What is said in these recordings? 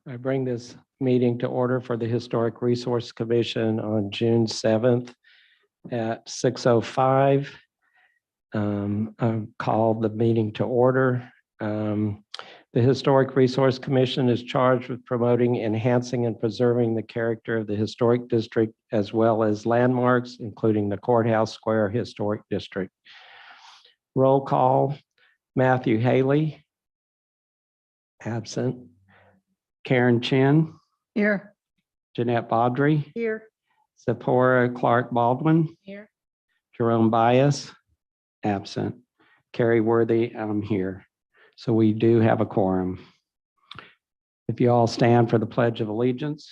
I bring this meeting to order for the Historic Resource Commission on June 7th at 6:05. I call the meeting to order. The Historic Resource Commission is charged with promoting, enhancing, and preserving the character of the historic district, as well as landmarks, including the Courthouse Square Historic District. Roll call: Matthew Haley, absent. Karen Chin. Here. Jeanette Baudry. Here. Zipporah Clark Baldwin. Here. Jerome Bias, absent. Carrie Worthy, I'm here. So we do have a quorum. If you all stand for the Pledge of Allegiance.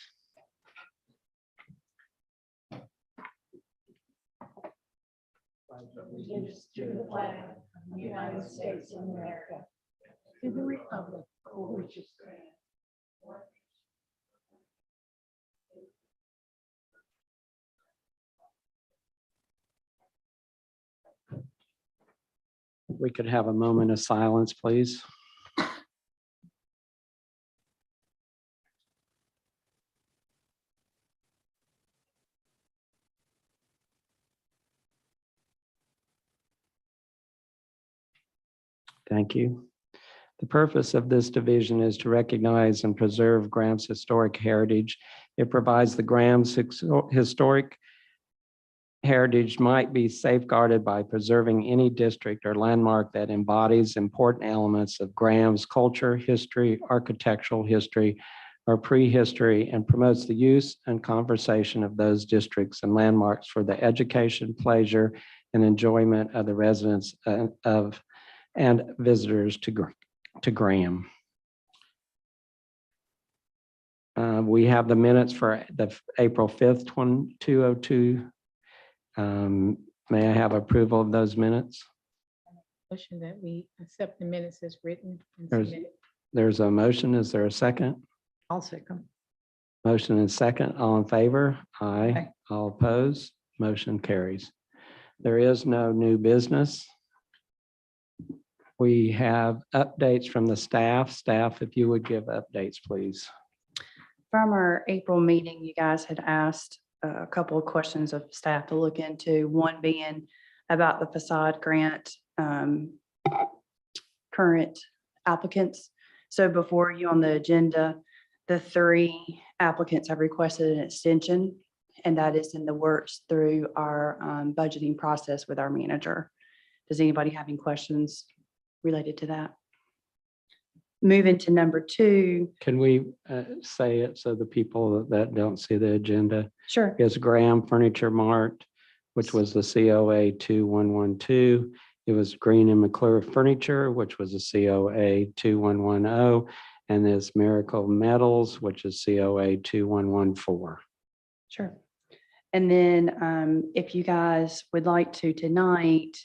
Allegiance to the flag of the United States of America, to the republic for which it stands. We could have a moment of silence, please. Thank you. The purpose of this division is to recognize and preserve Graham's historic heritage. It provides the Graham's historic heritage might be safeguarded by preserving any district or landmark that embodies important elements of Graham's culture, history, architectural history, or prehistory, and promotes the use and conservation of those districts and landmarks for the education, pleasure, and enjoyment of the residents of and visitors to Graham. We have the minutes for the April 5th, 2002. May I have approval of those minutes? Motion that we accept the minutes as written and There's- submitted. There's a motion. Is there a second? I'll second. Motion and second. All in favor? Aye. Aye. All opposed? Motion carries. There is no new business. We have updates from the staff. Staff, if you would give updates, please. From our April meeting, you guys had asked a couple of questions of staff to look into, one being about the facade grant current applicants. So before you on the agenda, the 3 applicants have requested an extension, and that is in the works through our budgeting process with our manager. Does anybody have any questions related to that? Moving to number 2. Can we say it so the people that don't see the agenda? Sure. Is Graham Furniture Mart, which was the COA 2112. It was Green and McClure Furniture, which was a COA 2110. And there's Miracle Metals, which is COA 2114. Sure. And then if you guys would like to tonight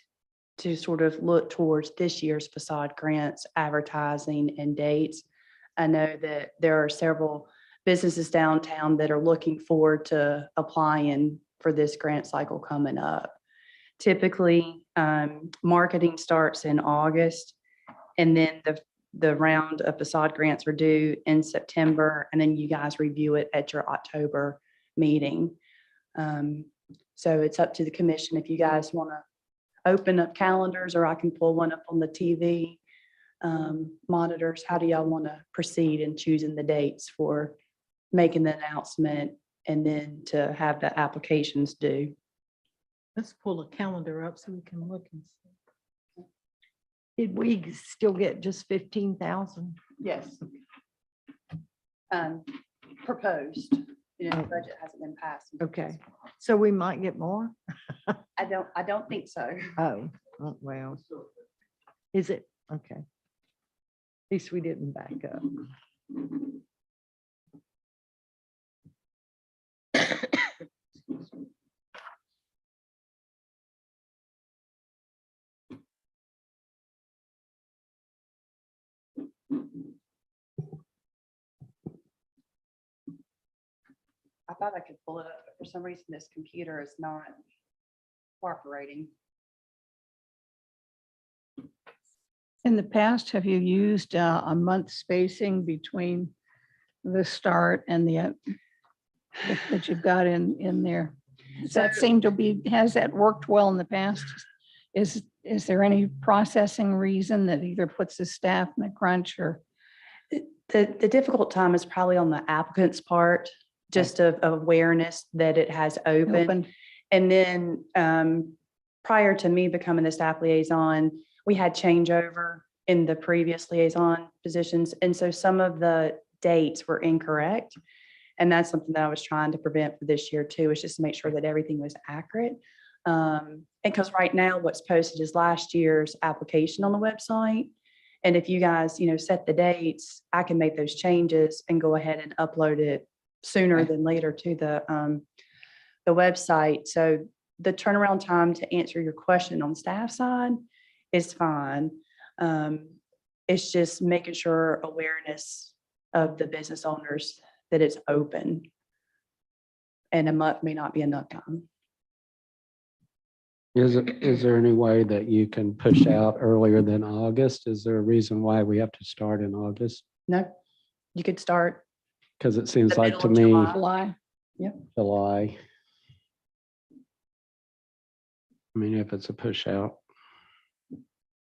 to sort of look towards this year's facade grants, advertising and dates. I know that there are several businesses downtown that are looking forward to applying for this grant cycle coming up. Typically, marketing starts in August, and then the round of facade grants are due in September, and then you guys review it at your October meeting. So it's up to the commission if you guys want to open up calendars, or I can pull one up on the TV monitors. How do y'all want to proceed in choosing the dates for making the announcement and then to have the applications due? Let's pull a calendar up so we can look and see. Did we still get just 15,000? Yes. Proposed, the budget hasn't been passed. Okay, so we might get more? I don't think so. Oh, well, is it? Okay. At least we didn't back up. I thought I could pull it up, but for some reason this computer is not cooperating. In the past, have you used a month spacing between the start and the that you've got in there. Does that seem to be, has that worked well in the past? Is there any processing reason that either puts the staff in a crunch or? The difficult time is probably on the applicant's part, just of awareness that it has opened. And then prior to me becoming the staff liaison, we had changeover in the previous liaison positions. And so some of the dates were incorrect. And that's something that I was trying to prevent for this year too, is just to make sure that everything was accurate. And because right now what's posted is last year's application on the website. And if you guys, set the dates, I can make those changes and go ahead and upload it sooner than later to the website. So the turnaround time to answer your question on staff side is fine. It's just making sure awareness of the business owners that it's open. And a month may not be enough time. Is there any way that you can push out earlier than August? Is there a reason why we have to start in August? No, you could start. Because it seems The like to middle me, of July. July. I mean, if it's a push out.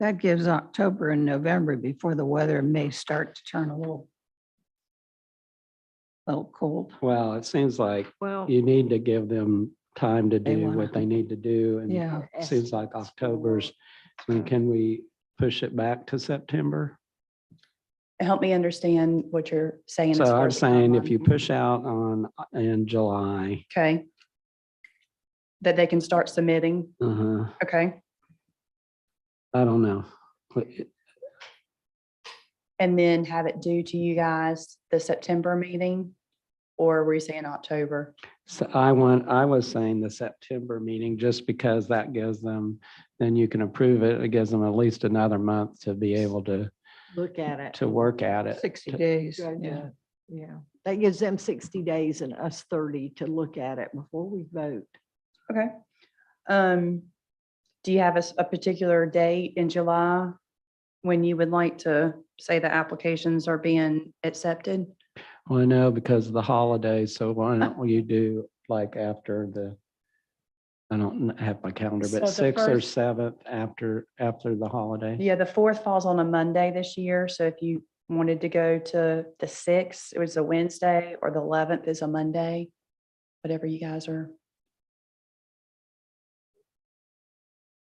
That gives October and November before the weather may start to turn a little cold. Well, it seems like Well, you need to give them time to They do wanna- what they need to do. And Yeah. it seems like October's, I mean, can we push it back to September? Help me understand what you're saying. as So far I'm as the saying if timeline. you push out in July, Okay. That they can start submitting. Okay. I don't know. And then have it due to you guys the September meeting? Or were you saying October? So I was saying the September meeting, just because that gives them, then you can approve it. It gives them at least another month to be able to look at it. work at it. 60 days. Judge Yeah. it. Yeah, that gives them 60 days and us 30 to look at it before we vote. Okay. Do you have a particular date in July when you would like to say the applications are being accepted? Well, I know because of the holidays, so why don't you do like after I don't have my calendar, So but the 6th or first- 7th after the holiday. Yeah, the 4th falls on a Monday this year. So if you wanted to go to the 6th, it was a Wednesday, or the 11th is a Monday, whatever you guys are.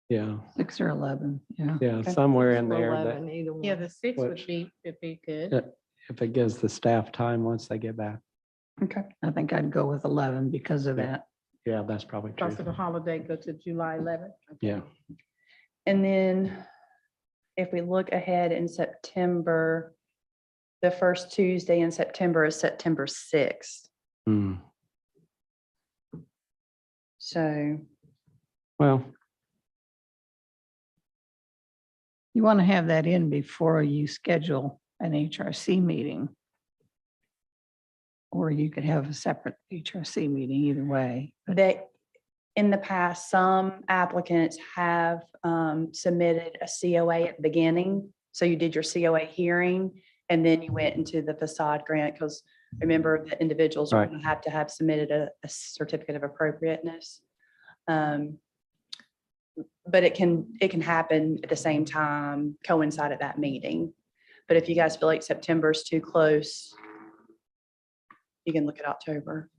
Yeah, 6 or 11, yeah. yeah, Okay. somewhere in Or there 11, either Yeah, one. the 6th Which- would be good. if it gives the staff time once they get back. Okay. I think I'd go with 11 because of Yeah. that. Yeah, that's probably true. Also, the holiday go to July 11th. Yeah. And then if we look ahead in September, the first Tuesday in September is September 6th. Hmm. So, Well, You want to have that in before you schedule an HRC meeting. Or you could have a separate HRC meeting either way. But they, in the past, some applicants have submitted a COA at the beginning. So you did your COA hearing and then you went into the facade grant, because remember the individuals are Right. going to have submitted a certificate of appropriateness. But it can happen at the same time, coincide at that meeting. But if you guys feel like September's too close, you can look at October.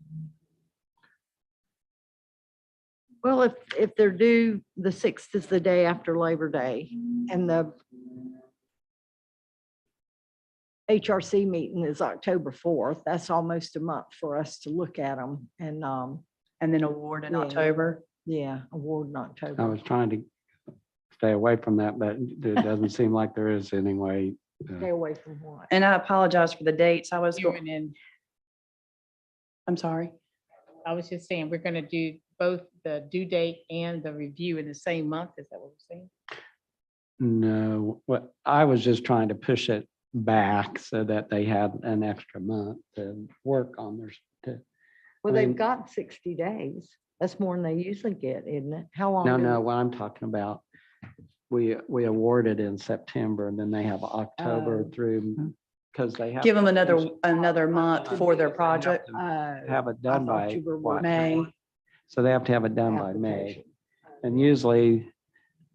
Well, if they're due, the 6th is the day after Labor Day, and the HRC meeting is October 4th. That's almost a month for us to look at them and, And then award in Yeah. October. yeah, award in I October. was trying to stay away from that, but it doesn't seem like there is any way. Stay away from what? And I apologize for the dates. I was, Hearing and I'm sorry. I was just saying, we're gonna do both the due date and the review in the same month. Is that what we're saying? No, what I was just trying to push it back so that they had an extra month to work on Well, I they've mean- got 60 days. That's more than they usually get, isn't it? How long? No, what I'm talking about, we awarded in September and then they have October Oh. through because they have. Give them to finish another it. month for their project. Have it done thought by you were what? May. So they have to have it done by May. application. And usually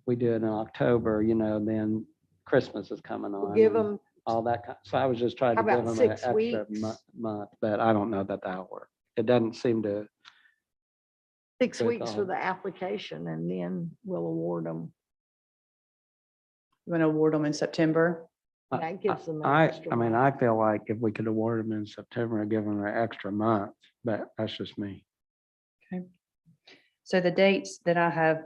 we do it in October, then Christmas is coming on. Give and them, all that. So I was just trying How to give about them an 6 extra weeks? month, but I don't know that that'll work. It doesn't seem to, 6 with weeks for all- the application and then we'll award them. You want to award them in September? That gives them. an I extra mean, month. I feel like if we could award them in September and give them an extra month, but that's just me. So the dates that I have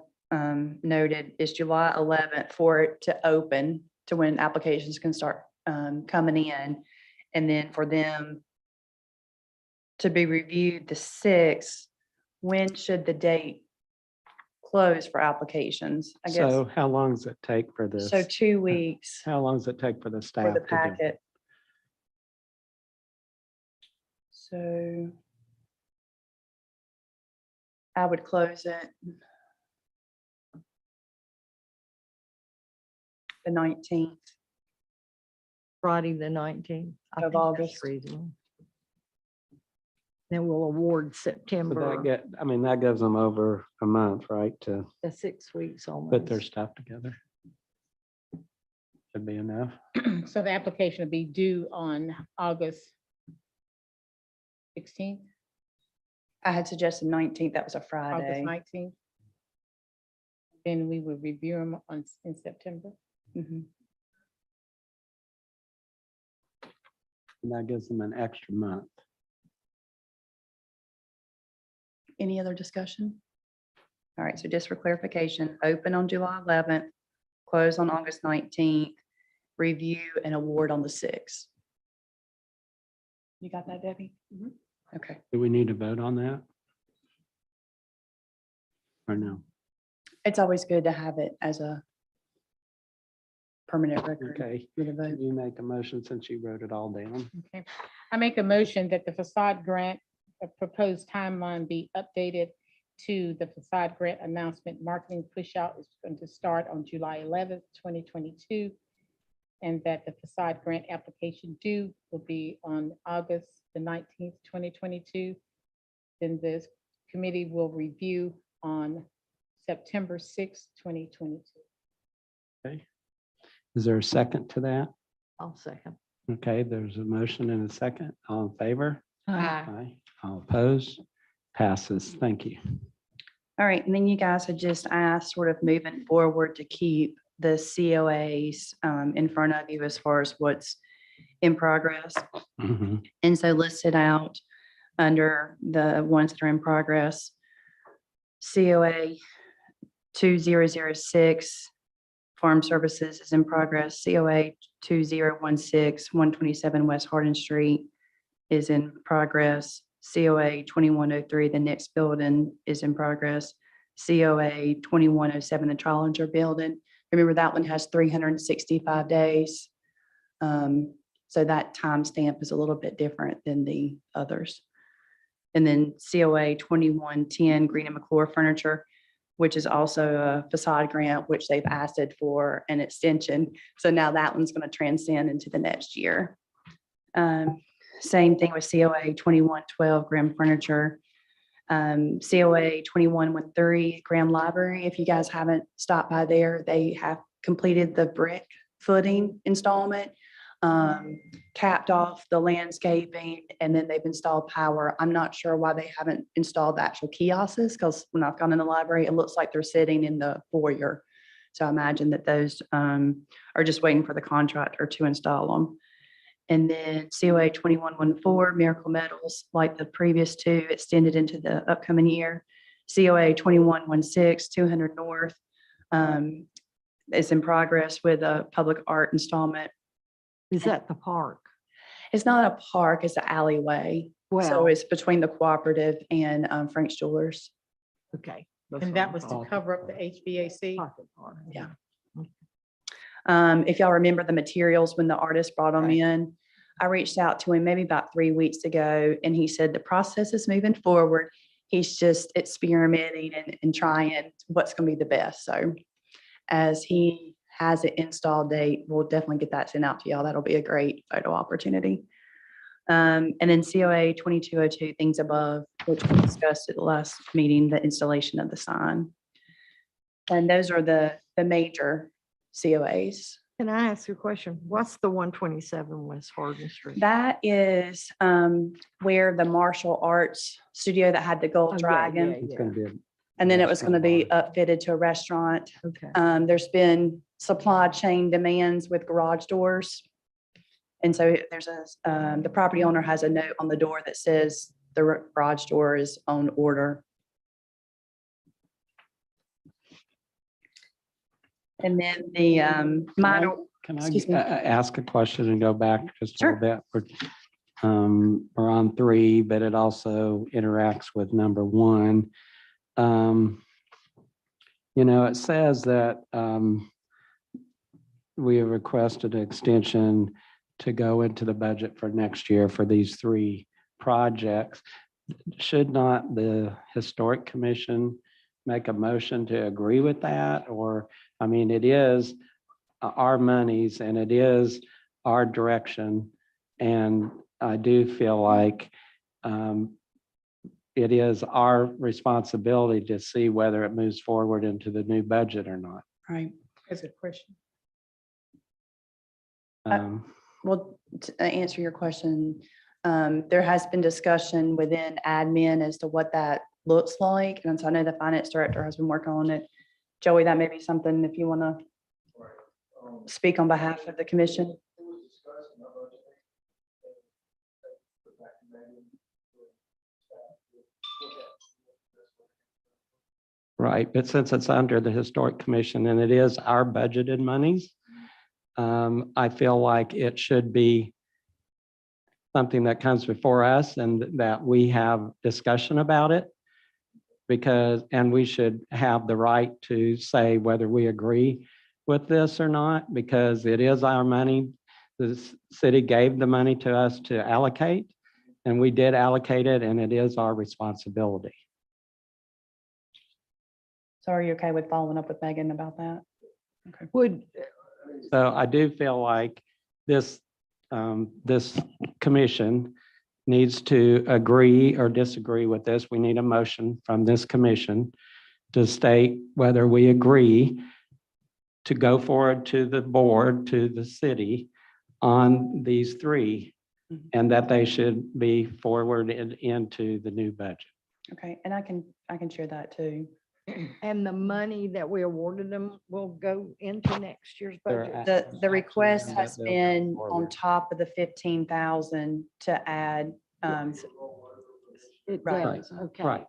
noted is July 11th for it to open, to when applications can start coming in. And then for them to be reviewed the 6th. When should the date close for applications? I guess, So how long does it take for this? so 2 weeks How long does it take for the for staff the to do? packet. So I would close it the 19th. Friday, the 19th. I Of think that's August. reasonable. Then we'll award So September, that gives them over a month, right, to the 6 weeks almost. put their stuff together. Should be enough. So the application will be due on August 16th, I had suggested 19th, that was a August Friday. 19th. Then we will review them in September. Mhm. And that gives them an extra month. Any other discussion? All right, so just for clarification, open on July 11th, close on August 19th, review and award on the 6th. You got that, Debbie? Okay. Do we need to vote on that? Or no? It's always good to have it as a permanent record Okay, with a vote. can you make a motion since you wrote it all down? Okay, I make a motion that the facade grant, a proposed timeline be updated to the facade grant announcement marketing push out is going to start on July 11th, 2022. And that the facade grant application due will be on August the 19th, 2022. Then this committee will review on September 6th, 2022. Is there a second to that? I'll second. Okay, there's a motion and a second. All in favor? Aye. Aye. All opposed? Passes. Thank you. All right, and then you guys had just asked sort of moving forward to keep the COAs in front of you as far as what's in progress. Mhm. And so listed out under the ones that are in progress, COA 2006, Farm Services is in progress. COA 2016, 127 West Hardin Street is in progress. COA 2103, the next building is in progress. COA 2107, the Trollinger Building. Remember that one has 365 days. So that timestamp is a little bit different than the others. And then COA 2110 Green and McClure Furniture, which is also a facade grant, which they've asked for an extension. So now that one's going to transcend into the next year. Same thing with COA 2112 Graham Furniture. COA 2113 Graham Library. If you guys haven't stopped by there, they have completed the brick footing installment, capped off the landscaping, and then they've installed power. I'm not sure why they haven't installed the actual kiosks, because when I've gone in the library, it looks like they're sitting in the foyer. So I imagine that those are just waiting for the contractor to install them. And then COA 2114 Miracle Metals, like the previous two, extended into the upcoming year. COA 2116 200 North is in progress with a public art installment. Is that the park? It's not a park, it's an alleyway. So Well, it's between the cooperative and Frank's Jewelers. okay. that's And what that I'm was to talking cover up the about. HVAC. Pocket park. Yeah. If y'all remember the materials when the artist brought them Right. in, I reached out to him maybe about 3 weeks ago, and he said the process is moving forward. He's just experimenting and trying what's going to be the best. So as he has an install date, we'll definitely get that sent out to y'all. That'll be a great photo opportunity. And then COA 2202, things above, which we discussed at the last meeting, the installation of the sign. And those are the major COAs. Can I ask you a question? What's the 127 West Hardin Street? That is where the martial arts studio that had the gold Oh, yeah, dragon. yeah, It's gonna be, And then it was going to be Restaurant upfitted to a restaurant. Okay. There's been supply chain demands with garage doors. And so there's the property owner has a note on the door that says the garage door is on order. And then the minor, can I Excuse me. ask a question and go back just a Sure. little bit? We're on 3, but it also interacts with number 1. It says that we have requested an extension to go into the budget for next year for these 3 projects. Should not the Historic Commission make a motion to agree with that? Or, I mean, it is our monies and it is our direction. And I do feel like it is our responsibility to see whether it moves forward into the new budget or not. right. As a question. Um, Well, to answer your question, there has been discussion within admin as to what that looks like. And so I know the finance director has been working on it. Joey, that may be something if you want to speak on behalf of the commission. Right, but since it's under the Historic Commission and it is our budgeted monies, I feel like it should be something that comes before us and that we have discussion about it. And we should have the right to say whether we agree with this or not, because it is our money. The city gave the money to us to allocate, and we did allocate it, and it is our responsibility. So are you okay with following up with Megan about that? Would, So I do feel like this commission needs to agree or disagree with this. We need a motion from this commission to state whether we agree to go forward to the board, to the city on these 3, and that they should be forwarded into the new budget. Okay, and I can share that too. and the money that we awarded them will go into next year's They're budget? The request Actually, has they'll been go on forward. top of the 15,000 to add. It Right. does, okay. Right,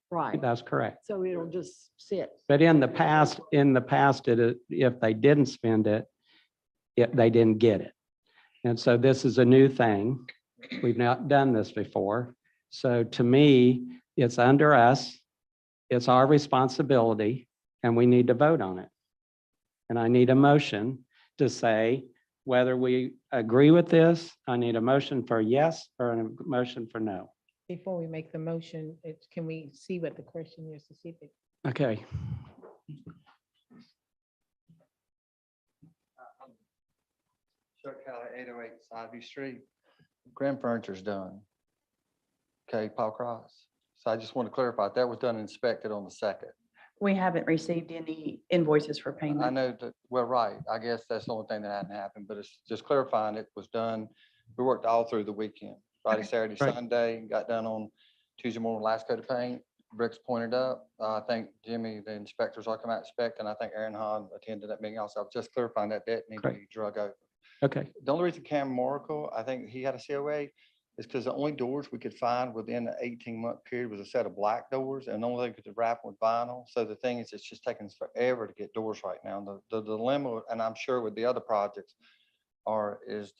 Right. that's correct. So it'll just sit. But in the past, if they didn't spend it, they didn't get it. And so this is a new thing. We've not done this before. So to me, it's under us. It's our responsibility, and we need to vote on it. And I need a motion to say whether we agree with this. I need a motion for yes or a motion for no. Before we make the motion, can we see what the question is to see if it Okay. Chuck Kelly, 808 Sivy Street. Grand furniture's done. Okay, Paul Cross. So I just want to clarify, that was done and inspected on the 2nd. We haven't received any invoices for I payment. know that, well, right, I guess that's the only thing that hadn't happened, but it's just clarifying it was done. We worked all through the weekend, Friday, Saturday, Right. Sunday, got done on Tuesday morning, last coat of paint, bricks pointed up. I think Jimmy, the inspectors are coming out inspect, and I think Aaron Hahn attended that meeting also. I was just clarifying that debt need to Correct. be drug over. Okay. The only reason Cam Moracle, I think he had a COA, is because the only doors we could find within the 18-month period was a set of black doors, and the only thing we could wrap them with vinyl. So the thing is, it's just taking us forever to get doors right now. The dilemma, and I'm sure with the other projects, is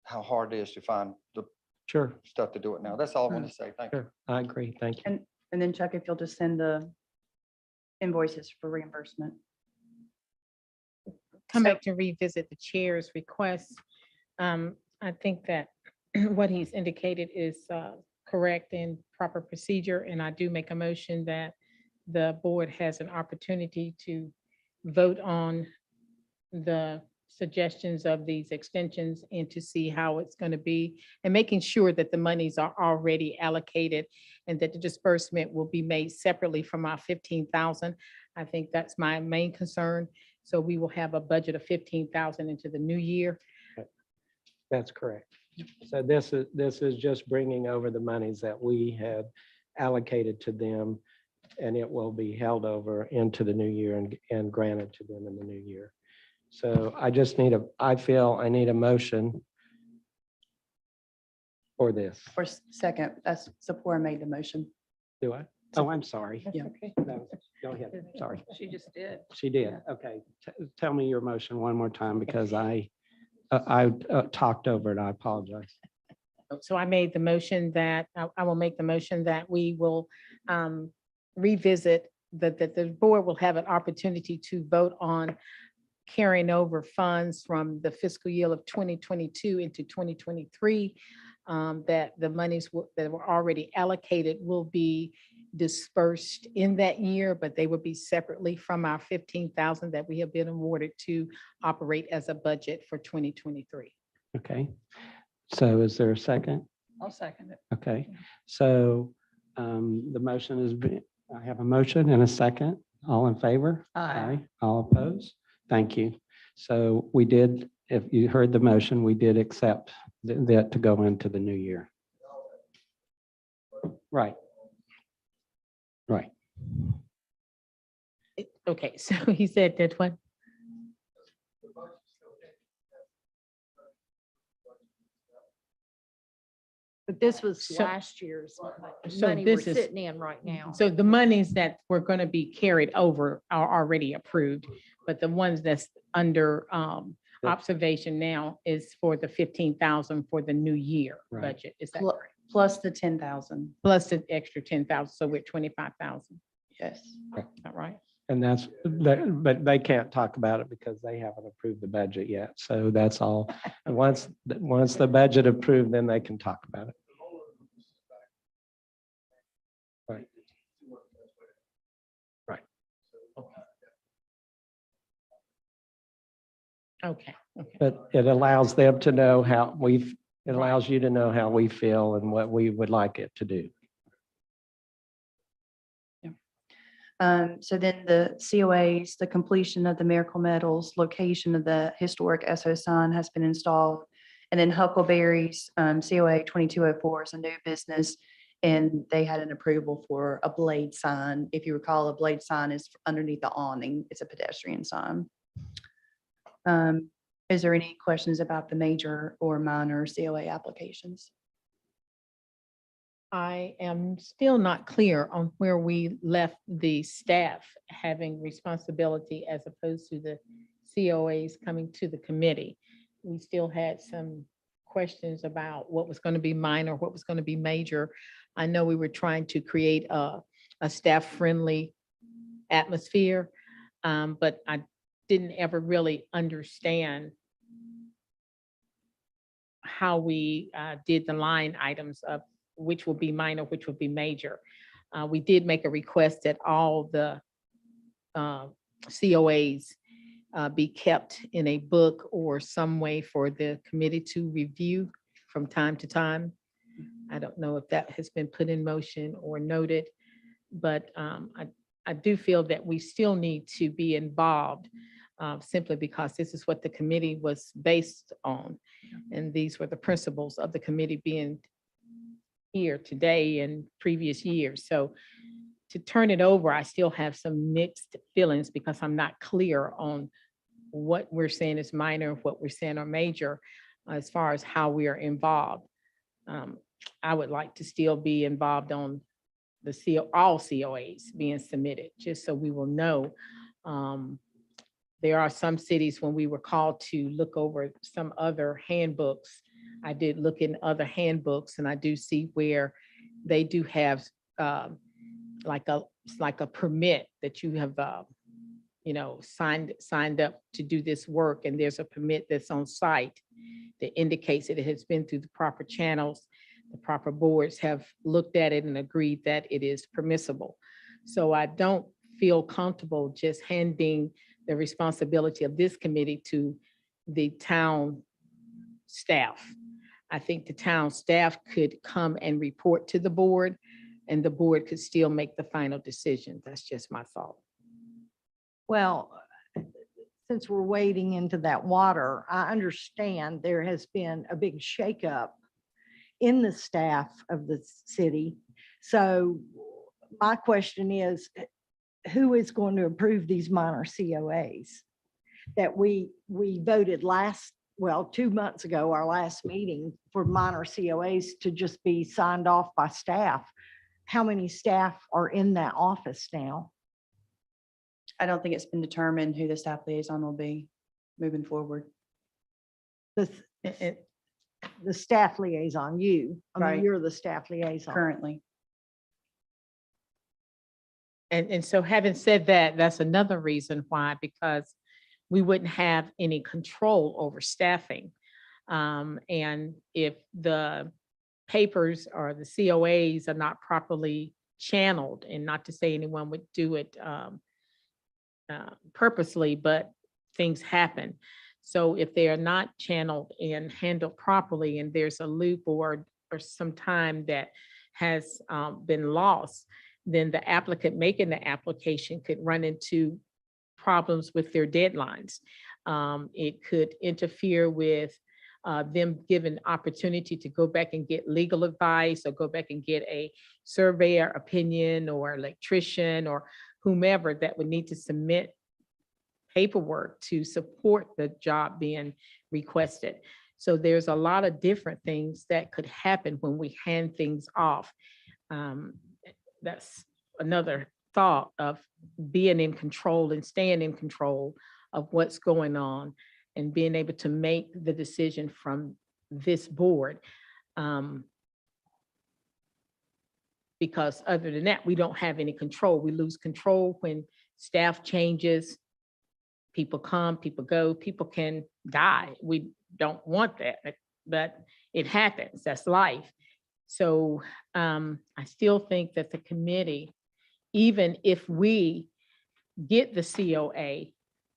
how hard it is to find the Sure. stuff to do it now. That's all I want to say. Thank you. Sure. I agree. Thank you. And then Chuck, if you'll just send the invoices for reimbursement. come So- back to revisit the chair's request. I think that what he's indicated is correct and proper procedure, and I do make a motion that the board has an opportunity to vote on the suggestions of these extensions and to see how it's going to be, and making sure that the monies are already allocated and that the disbursement will be made separately from our 15,000. I think that's my main concern. So we will have a budget of 15,000 into the new year. That's correct. So this is just bringing over the monies that we had allocated to them, and it will be held over into the new year and granted to them in the new year. So I feel I need a motion for this. Or second, that's Sephora made the motion. Do I? Oh, I'm sorry. That's Yeah. okay. No, go ahead. Sorry. She just did. She did. Okay. Tell me your motion one more time because I talked over it. I apologize. So I made the motion that, I will make the motion that we will revisit, that the board will have an opportunity to vote on carrying over funds from the fiscal year of 2022 into 2023, that the monies that were already allocated will be dispersed in that year, but they will be separately from our 15,000 that we have been awarded to operate as a budget for 2023. Okay. So is there a second? I'll second it. Okay. So the motion is, I have a motion and a second. All in favor? Aye. All opposed? Thank you. So we did, if you heard the motion, we did accept that to go into the new year. Right. Right. Okay, so he said that one. But this was So- last year's So money we're this is- sitting in right now. So the monies that were going to be carried over are already approved, but the ones that's under observation now is for the 15,000 for the new year Right. budget. Is that Pl- correct? Plus the 10,000. Plus the extra 10,000, so we're 25,000. Yes. Is that right? And but they can't talk about it because they haven't approved the budget yet. So that's all. And once the budget approved, then they can talk about it. Right. Right. Okay, okay. But it allows them to know how it allows you to know how we feel and what we would like it to do. So then the COAs, the completion of the Miracle Metals, location of the historic SO sign has been installed. And then Huckleberry's COA 2204 is a new business, and they had an approval for a blade sign. If you recall, a blade sign is underneath the awning. It's a pedestrian sign. Is there any questions about the major or minor COA applications? I am still not clear on where we left the staff having responsibility as opposed to the COAs coming to the committee. We still had some questions about what was going to be minor, what was going to be major. I know we were trying to create a staff-friendly atmosphere, but I didn't ever really understand how we did the line items of which will be minor, which will be major. We did make a request that all the COAs be kept in a book or some way for the committee to review from time to time. I don't know if that has been put in motion or noted, but I do feel that we still need to be involved simply because this is what the committee was based on. And these were the principles of the committee being here today and previous years. So to turn it over, I still have some mixed feelings because I'm not clear on what we're saying is minor, what we're saying are major, as far as how we are involved. I would like to still be involved on the all COAs being submitted, just so we will know. There are some cities when we were called to look over some other handbooks. I did look in other handbooks and I do see where they do have like a permit that you have signed up to do this work, and there's a permit that's on site that indicates that it has been through the proper channels. The proper boards have looked at it and agreed that it is permissible. So I don't feel comfortable just handing the responsibility of this committee to the town staff. I think the town staff could come and report to the board, and the board could still make the final decision. That's just my thought. Well, since we're wading into that water, I understand there has been a big shakeup in the staff of the city. So my question is, who is going to approve these minor COAs that we voted 2 months ago, our last meeting, for minor COAs to just be signed off by staff? How many staff are in that office now? I don't think it's been determined who the staff liaison will be moving forward. The, the staff liaison, you, I mean, Right. you're the staff liaison. Currently. And so having said that, that's another reason why, because we wouldn't have any control over staffing. And if the papers or the COAs are not properly channeled, and not to say anyone would do it purposely, but things happen. So if they are not channeled and handled properly, and there's a loop or some time that has been lost, then the applicant making the application could run into problems with their deadlines. It could interfere with them given opportunity to go back and get legal advice, or go back and get a surveyor opinion, or electrician, or whomever that would need to submit paperwork to support the job being requested. So there's a lot of different things that could happen when we hand things off. That's another thought of being in control and staying in control of what's going on, and being able to make the decision from this board. Because other than that, we don't have any control. We lose control when staff changes. People come, people go, people can die. We don't want that, but it happens. That's life. So I still think that the committee, even if we get the COA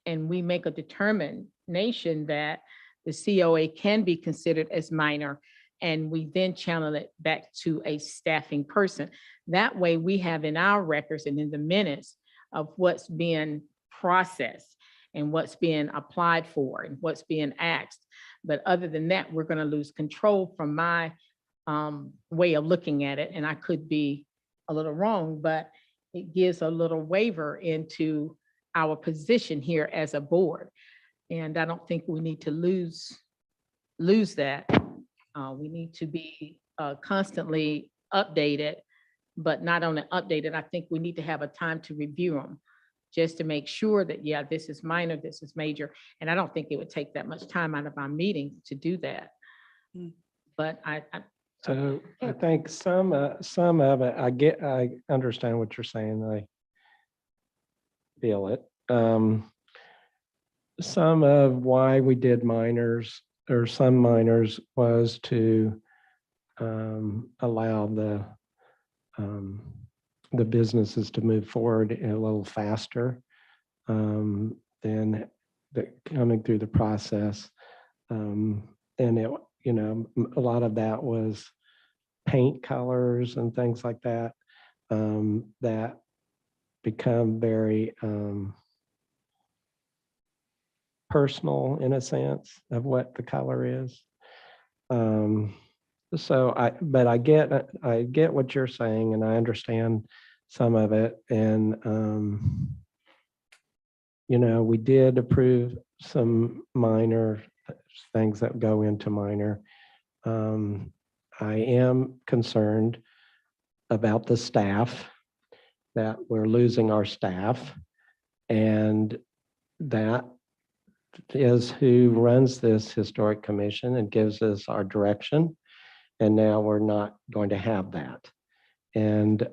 and we make a determination that the COA can be considered as minor, and we then channel it back to a staffing person, that way we have in our records and in the minutes of what's being processed and what's being applied for and what's being asked. But other than that, we're going to lose control from my way of looking at it. And I could be a little wrong, but it gives a little waiver into our position here as a board. And I don't think we need to lose that. We need to be constantly updated, but not only updated, I think we need to have a time to review them, just to make sure that, yeah, this is minor, this is major. And I don't think it would take that much time out of our meeting to do that. But So I think some of it, I understand what you're saying. I feel it. Some of why we did minors, or some minors, was to allow the businesses to move forward a little faster than coming through the process. And it, a lot of that was paint colors and things like that, that become very personal in a sense of what the color is. But I get what you're saying, and I understand some of it. And, we did approve some minor things that go into minor. I am concerned about the staff, that we're losing our staff, and that is who runs this historic commission and gives us our direction. And now we're not going to have that. And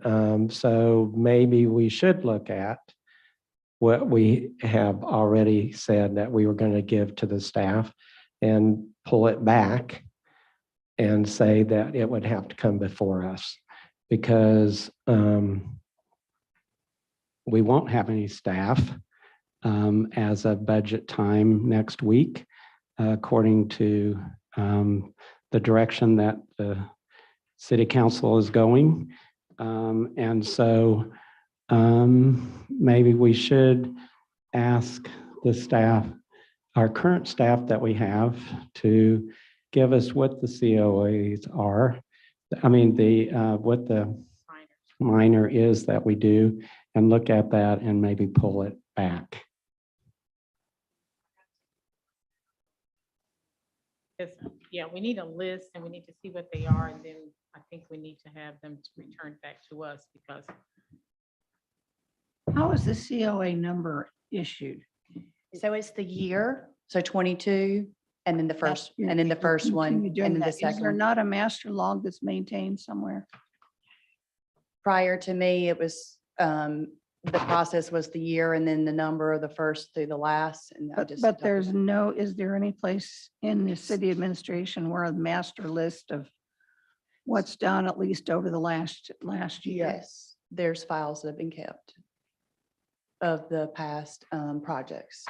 so maybe we should look at what we have already said that we were going to give to the staff and pull it back and say that it would have to come before us, because we won't have any staff as a budget time next week, according to the direction that the city council is going. And so maybe we should ask the staff, our current staff that we have, to give us what the COAs are. I mean, what the minor is that we do, and look at that and maybe pull it back. Yeah, we need a list and we need to see what they are, and then I think we need to have them return back to us, because How is the COA number issued? So it's the year, so 22, and then the first, You're- and then the you're first one, continue and doing then the that. Is there second. not a master log that's maintained somewhere? Prior to me, it was, the process was the year and then the number of the first through the last. And I just. But there's no, is there any place in the city administration where a master list of what's done at least over the last year? Yes, there's files that have been kept of the past projects.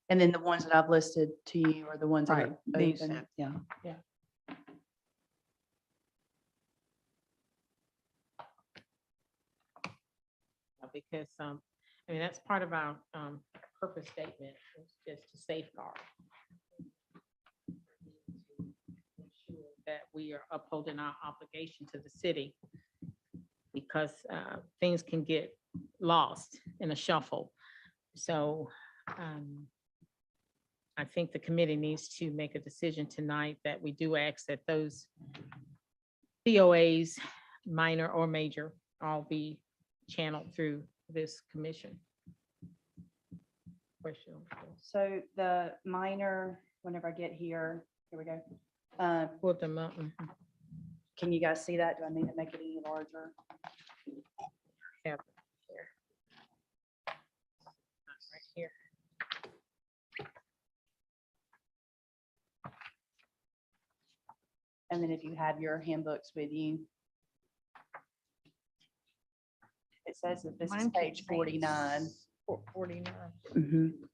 And then the ones that I've listed to you are the ones that Right, are these, open. yeah. because, I mean, that's part of our purpose statement, is just to safeguard. Ensure that we are upholding our obligation to the city, because things can get lost in a shuffle. So I think the committee needs to make a decision tonight that we do ask that those COAs, minor or major, all be channeled through this commission. Question. So the minor, whenever I get here we go. Pull them up. Can you guys see that? Do I need to make it any larger? Have it here. Right here. And then if you have your handbooks with you. It says that this is Mine page keeps saying 49. 49. Mhm.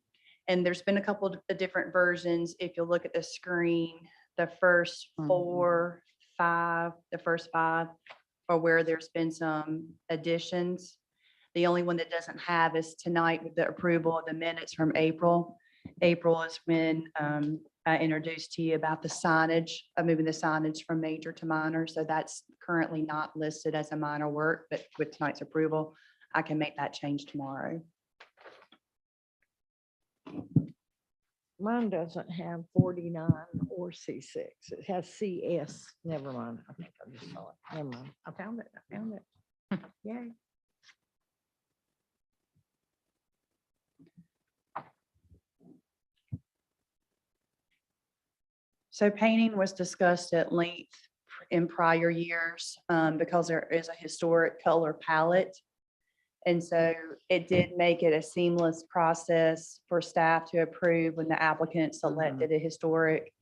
And there's been a couple of different versions. If you look at the screen, the first Mhm. 4, 5, the first 5 are where there's been some additions. The only one that doesn't have is tonight with the approval of the minutes from April. April is when I introduced to you about the signage, moving the signage from major to minor. So that's currently not listed as a minor work, but with tonight's approval, I can make that change tomorrow. Mine doesn't have 49 or C6. It has CS. Never mind. I think I just saw it. Never mind. I found it. I found it. Yay. So painting was discussed at length in prior years because there is a historic color palette. And so it did make it a seamless process for staff to approve when the applicant selected a historic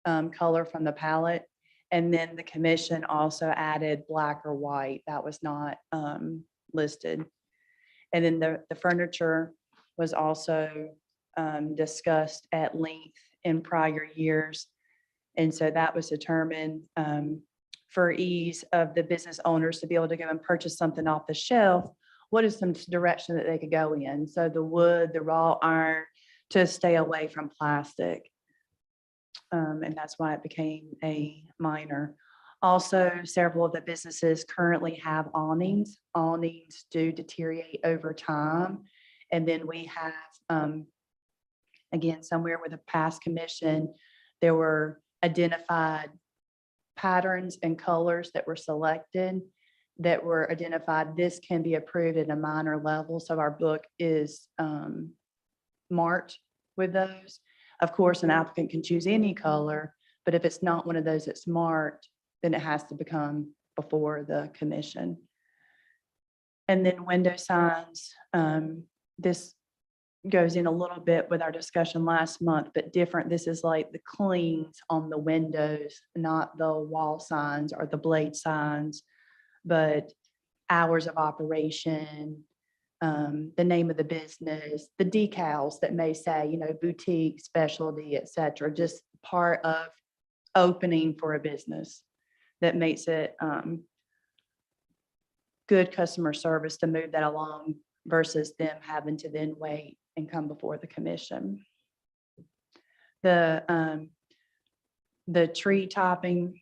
color from the palette. And then the commission also added black or white. That was not listed. And then the furniture was also discussed at length in prior years. And so that was determined for ease of the business owners to be able to go and purchase something off the shelf. What is some direction that they could go in? So the wood, the raw iron, to stay away from plastic. And that's why it became a minor. Also, several of the businesses currently have awnings. Awnings do deteriorate over time. And then we have, again, somewhere with a past commission, there were identified patterns and colors that were selected that were identified. This can be approved at a minor level. So our book is marked with those. Of course, an applicant can choose any color, but if it's not one of those that's marked, then it has to become before the commission. And then window signs, this goes in a little bit with our discussion last month, but different. This is like the cleans on the windows, not the wall signs or the blade signs, but hours of operation, the name of the business, the decals that may say, you know, boutique, specialty, et cetera, just part of opening for a business that makes it good customer service to move that along versus them having to then wait and come before the commission. The tree topping,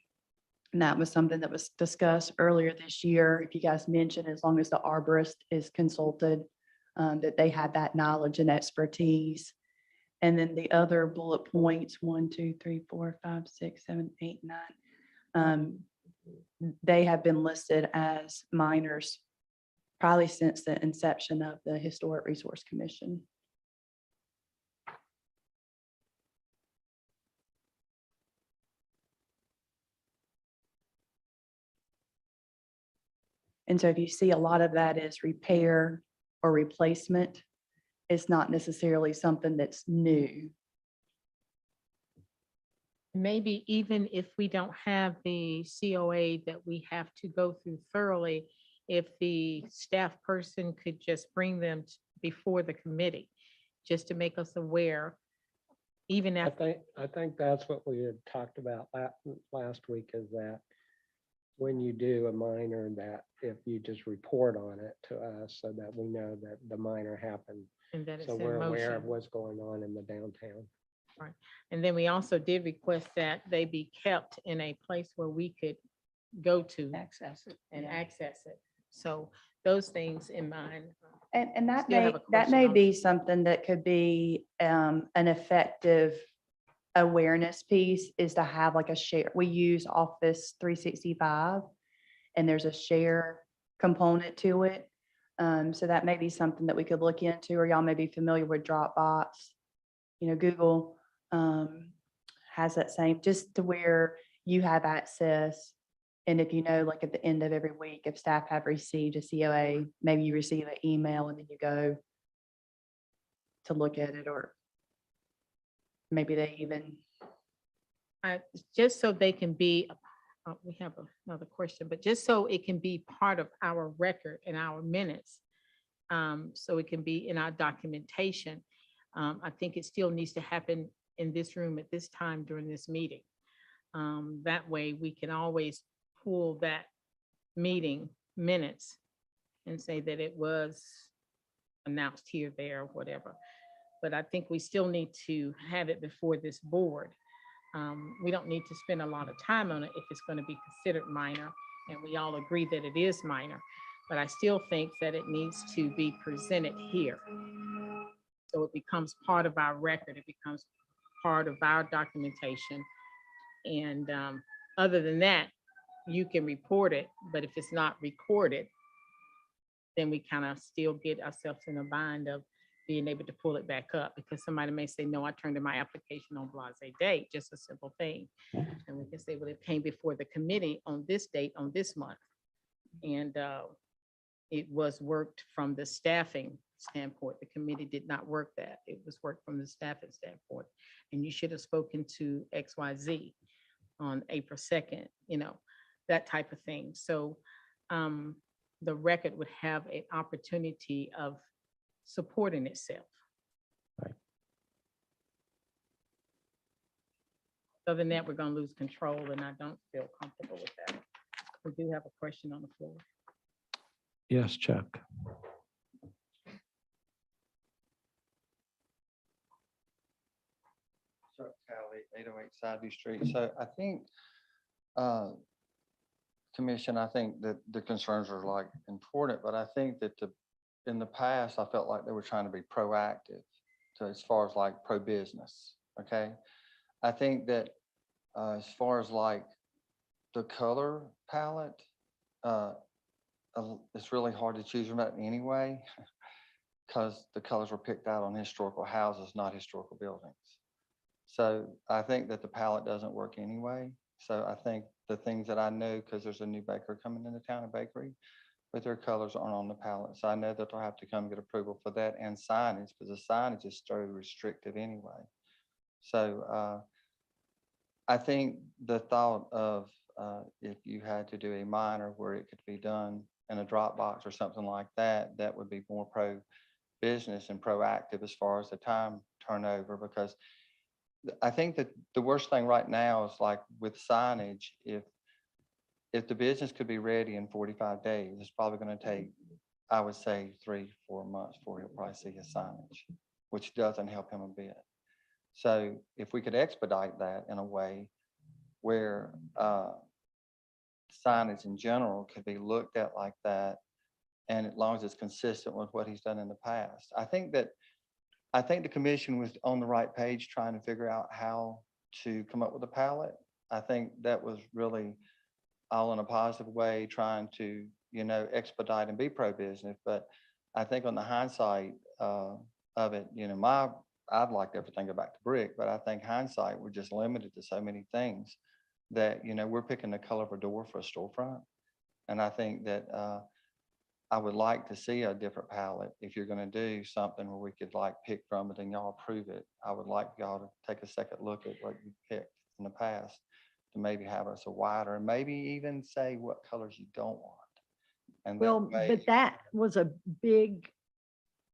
and that was something that was discussed earlier this year. If you guys mentioned, as long as the arborist is consulted, that they had that knowledge and expertise. And then the other bullet points, 1, 2, 3, 4, 5, 6, 7, 8, 9. They have been listed as minors probably since the inception of the Historic Resource Commission. And so if you see a lot of that is repair or replacement, it's not necessarily something that's new. Maybe even if we don't have the COA that we have to go through thoroughly, if the staff person could just bring them before the committee, just to make us aware, even after. I think that's what we had talked about last week, is that when you do a minor, that if you just report on it to us so that we know that the minor happened. And that it's So in we're aware of motion. what's going on in the downtown. Right. And then we also did request that they be kept in a place where we could go to Access it. and yeah. access it. So those things in mind. And that Still have may, a that question may on- be something that could be an effective awareness piece, is to have like a share. We use Office 365 and there's a share component to it. So that may be something that we could look into, or y'all may be familiar with Dropbox. You know, Google has that same, just to where you have access. And if you know, like at the end of every week, if staff have received a COA, maybe you receive an email and then you go to look at it, or maybe they even, Just so they can be, we have another question, but just so it can be part of our record and our minutes, so it can be in our documentation. I think it still needs to happen in this room at this time during this meeting. That way we can always pull that meeting minutes and say that it was announced here, there, whatever. But I think we still need to have it before this board. We don't need to spend a lot of time on it if it's going to be considered minor, and we all agree that it is minor. But I still think that it needs to be presented here. So it becomes part of our record. It becomes part of our documentation. And other than that, you can report it, but if it's not recorded, then we kind of still get ourselves in a bind of being able to pull it back up, because somebody may say, no, I turned in my application on blase date, just a simple thing. And we can say, well, it came before the committee on this date, on this month. And it was worked from the staffing standpoint. The committee did not work that. It was worked from the staffing standpoint. And you should have spoken to XYZ on April 2nd, you know, that type of thing. So the record would have an opportunity of supporting itself. Right. Other than that, we're going to lose control, and I don't feel comfortable with that. We do have a question on the floor. Yes, Chuck. Chuck Talley, 808 Sideview Street. So I think, Commission, I think that the concerns are like important, but I think that in the past, I felt like they were trying to be proactive to, as far as like pro-business, okay? I think that as far as like the color palette, it's really hard to choose from that anyway, because the colors were picked out on historical houses, not historical buildings. So I think that the palette doesn't work anyway. So I think the things that I know, because there's a new baker coming into town, a bakery, but their colors aren't on the palette. So I know that they'll have to come get approval for that, and signage, because the signage is so restrictive anyway. So I think the thought of if you had to do a minor where it could be done in a Dropbox or something like that, that would be more pro-business and proactive as far as the time turnover, because I think that the worst thing right now is like with signage, if the business could be ready in 45 days, it's probably going to take, I would say, 3-4 months before he'll probably see his signage, which doesn't help him a bit. So if we could expedite that in a way where signage in general could be looked at like that, and as long as it's consistent with what he's done in the past. I think the commission was on the right page trying to figure out how to come up with a palette. I think that was really all in a positive way, trying to, expedite and be pro-business. But I think on the hindsight of it, I'd like everything to go back to brick, but I think hindsight, we're just limited to so many things that, we're picking the color of a door for a storefront. And I think that I would like to see a different palette. If you're going to do something where we could like pick from it and y'all approve it, I would like y'all to take a second look at what you picked in the past to maybe have us a wider, and maybe even say what colors you don't want. And that Well, way- but that was a big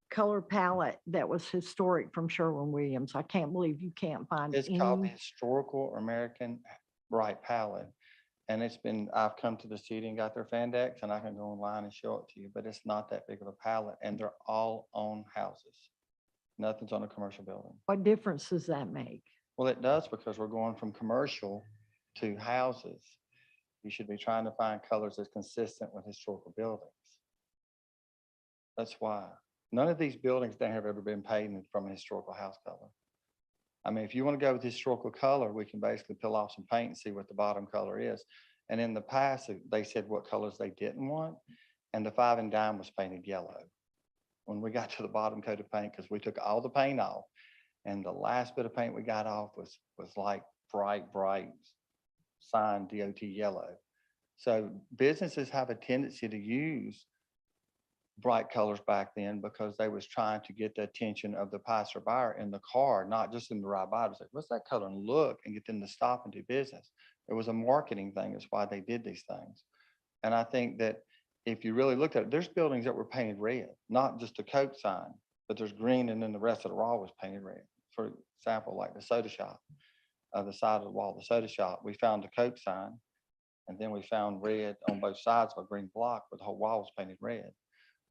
color palette that was historic from Sherwin-Williams. I can't believe you can't find It's called the any. Historical American Bright Palette. And I've come to the city and got their Fandex, and I can go online and show it to you, but it's not that big of a palette, and they're all on houses. Nothing's on a commercial building. What difference does that make? Well, it does, because we're going from commercial to houses. You should be trying to find colors that's consistent with historical buildings. That's why. None of these buildings that have ever been painted from a historical house color. I mean, if you want to go with historical color, we can basically peel off some paint and see what the bottom color is. And in the past, they said what colors they didn't want, and the 5 and dime was painted yellow. When we got to the bottom coat of paint, because we took all the paint off, and the last bit of paint we got off was like bright sign DOT yellow. So businesses have a tendency to use bright colors back then because they was trying to get the attention of the passerby in the car, not just in the ride by. It was like, what's that color? And look and get them to stop and do business. It was a marketing thing. That's why they did these things. And I think that if you really look at it, there's buildings that were painted red, not just a Coke sign, but there's green, and then the rest of the wall was painted red. For example, like the soda shop, the side of the wall, the soda shop, we found the Coke sign, and then we found red on both sides of a green block, but the whole wall was painted red.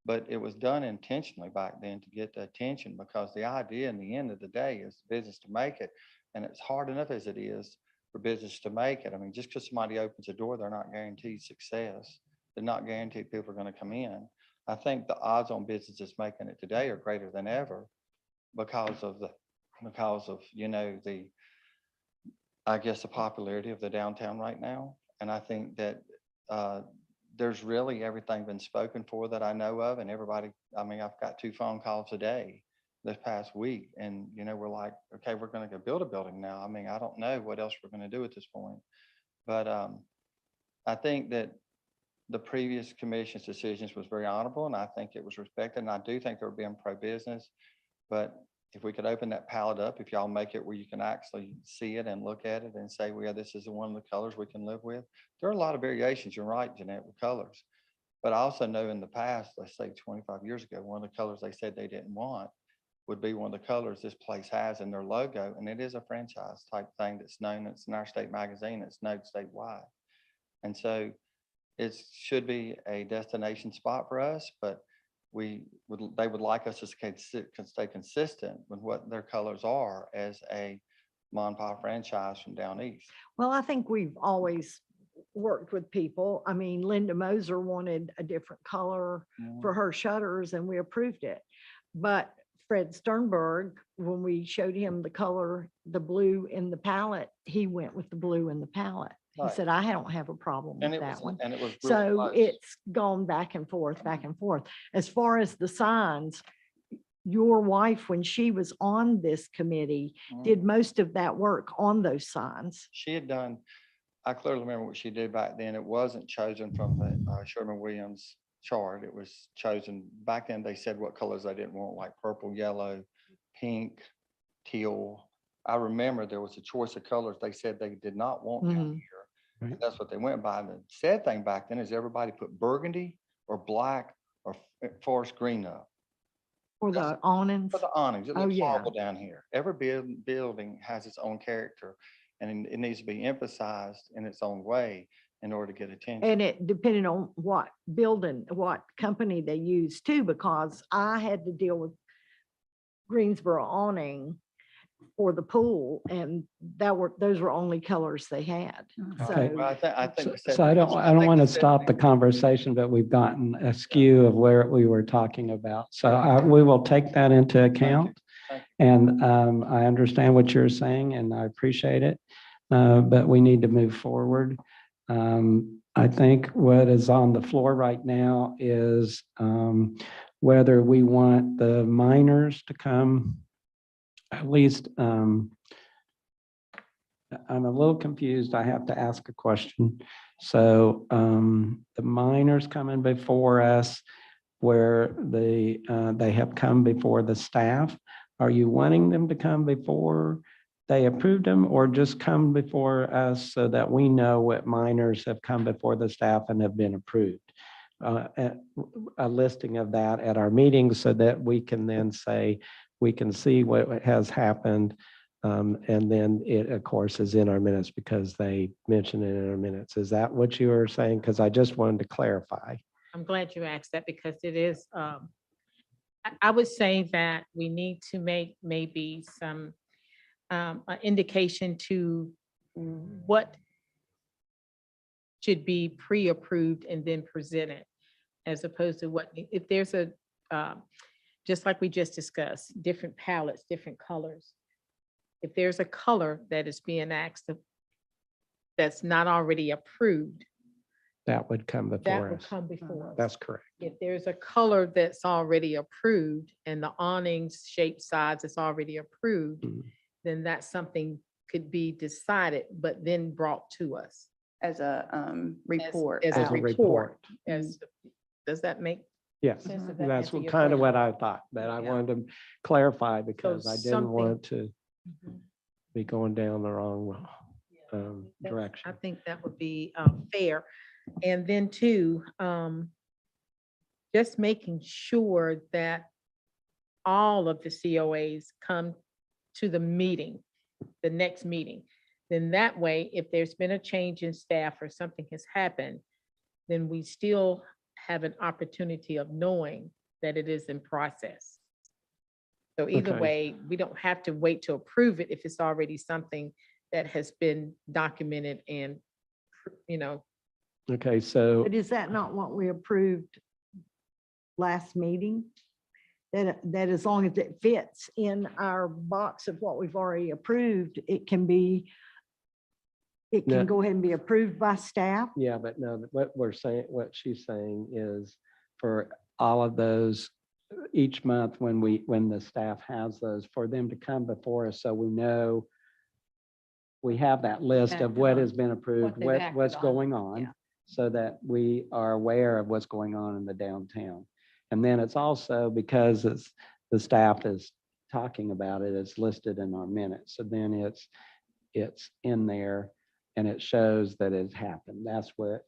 But it was done intentionally back then to get the attention, because the idea in the end of the day is the business to make it. And it's hard enough as it is for business to make it. I mean, just because somebody opens a door, they're not guaranteed success. They're not guaranteed people are going to come in. I think the odds on businesses making it today are greater than ever because of the I guess the popularity of the downtown right now. And I think that there's really everything been spoken for that I know of, and everybody, I mean, I've got 2 phone calls a day this past week, and we're like, okay, we're going to go build a building now. I mean, I don't know what else we're going to do at this point, but I think that the previous commission's decisions was very honorable, and I think it was respected, and I do think they were being pro-business. But if we could open that palette up, if y'all make it where you can actually see it and look at it and say, well, yeah, this is one of the colors we can live with. There are a lot of variations, you're right, Jeanette, with colors. But I also know in the past, let's say 25 years ago, one of the colors they said they didn't want would be one of the colors this place has in their logo. And it is a franchise type thing that's known, it's in our state magazine, it's known statewide. And so it should be a destination spot for us, but they would like us to stay consistent with what their colors are as a mom and pop franchise from down east. Well, I think we've always worked with people. I mean, Linda Moser wanted a different color for her shutters, and we approved it. But Fred Sternberg, when we showed him the color, the blue in the palette, he went with the blue in the palette. He Right. said, I don't have a problem And with it that was, one. and it was real So close. it's gone back and forth, back and forth. As far as the signs, your wife, when she was on this committee, did most of that work on those signs. She had done, I clearly remember what she did back then. It wasn't chosen from the Sherwin-Williams chart. It was chosen, back then they said what colors they didn't want, like purple, yellow, pink, teal. I remember there was a choice of colors they said they did not want down here. And that's what they went by. And the sad thing back then is everybody put burgundy or black or forest green up. For the awnings. For the awnings, it Oh, looks yeah. horrible down here. Every building has its own character, and it needs to be emphasized in its own way in order to get attention. And it depending on what building, what company they use too, because I had to deal with Greensboro awning for the pool, and those were only colors they had. Okay. Well, I think. we said- So I don't think want we to said- stop the conversation, but we've gotten a skew of where we were talking about. So we will take that into account. Thank And I understand what you're saying and I appreciate it. But we need to move forward. I think what is on the floor right now is whether we want the miners to come, at least, I'm a little confused. I have to ask a question. So the miners coming before us where they have come before the staff, are you wanting them to come before they approved them or just come before us so that we know what minors have come before the staff and have been approved? A listing of that at our meetings so that we can then say, we can see what has happened. And then it, of course, is in our minutes because they mention it in our minutes. Is that what you were saying? Because I just wanted to clarify. I'm glad you asked that because it is, I would say that we need to make maybe some an indication to what should be pre-approved and then presented, as opposed to what, if there's a, just like we just discussed, different palettes, different colors. If there's a color that is being asked of, that's not already approved, That would come that before would us. come before us. That's correct. If there's a color that's already approved and the awnings shape size is already approved, Mhm. then that's something could be decided, but then brought to us. As a report. as As a out. report. As, does that make Yes, sense? Does that that's answer your kind of what question? I thought, but I Yeah. wanted to clarify because I didn't something- want to Mhm. be going down the wrong That's- I direction. think that would be fair. And then too, just making sure that all of the COAs come to the meeting, the next meeting. Then that way, if there's been a change in staff or something has happened, then we still have an opportunity of knowing that it is in process. So either Okay. way, we don't have to wait to approve it if it's already something that has been documented and, you know, Okay, so, But is that not what we approved last meeting? That as long as it fits in our box of what we've already approved, it can No. go ahead and be approved by staff? yeah, but no, what we're saying, what she's saying is for all of those, each month when the staff has those, for them to come before us, so we know we have that list Back of it what on, has been approved, they backed what's it on, going yeah. on, so that we are aware of what's going on in the downtown. And then it's also because the staff is talking about it, it's listed in our minutes. So then it's in there and it shows that it's happened. That's what's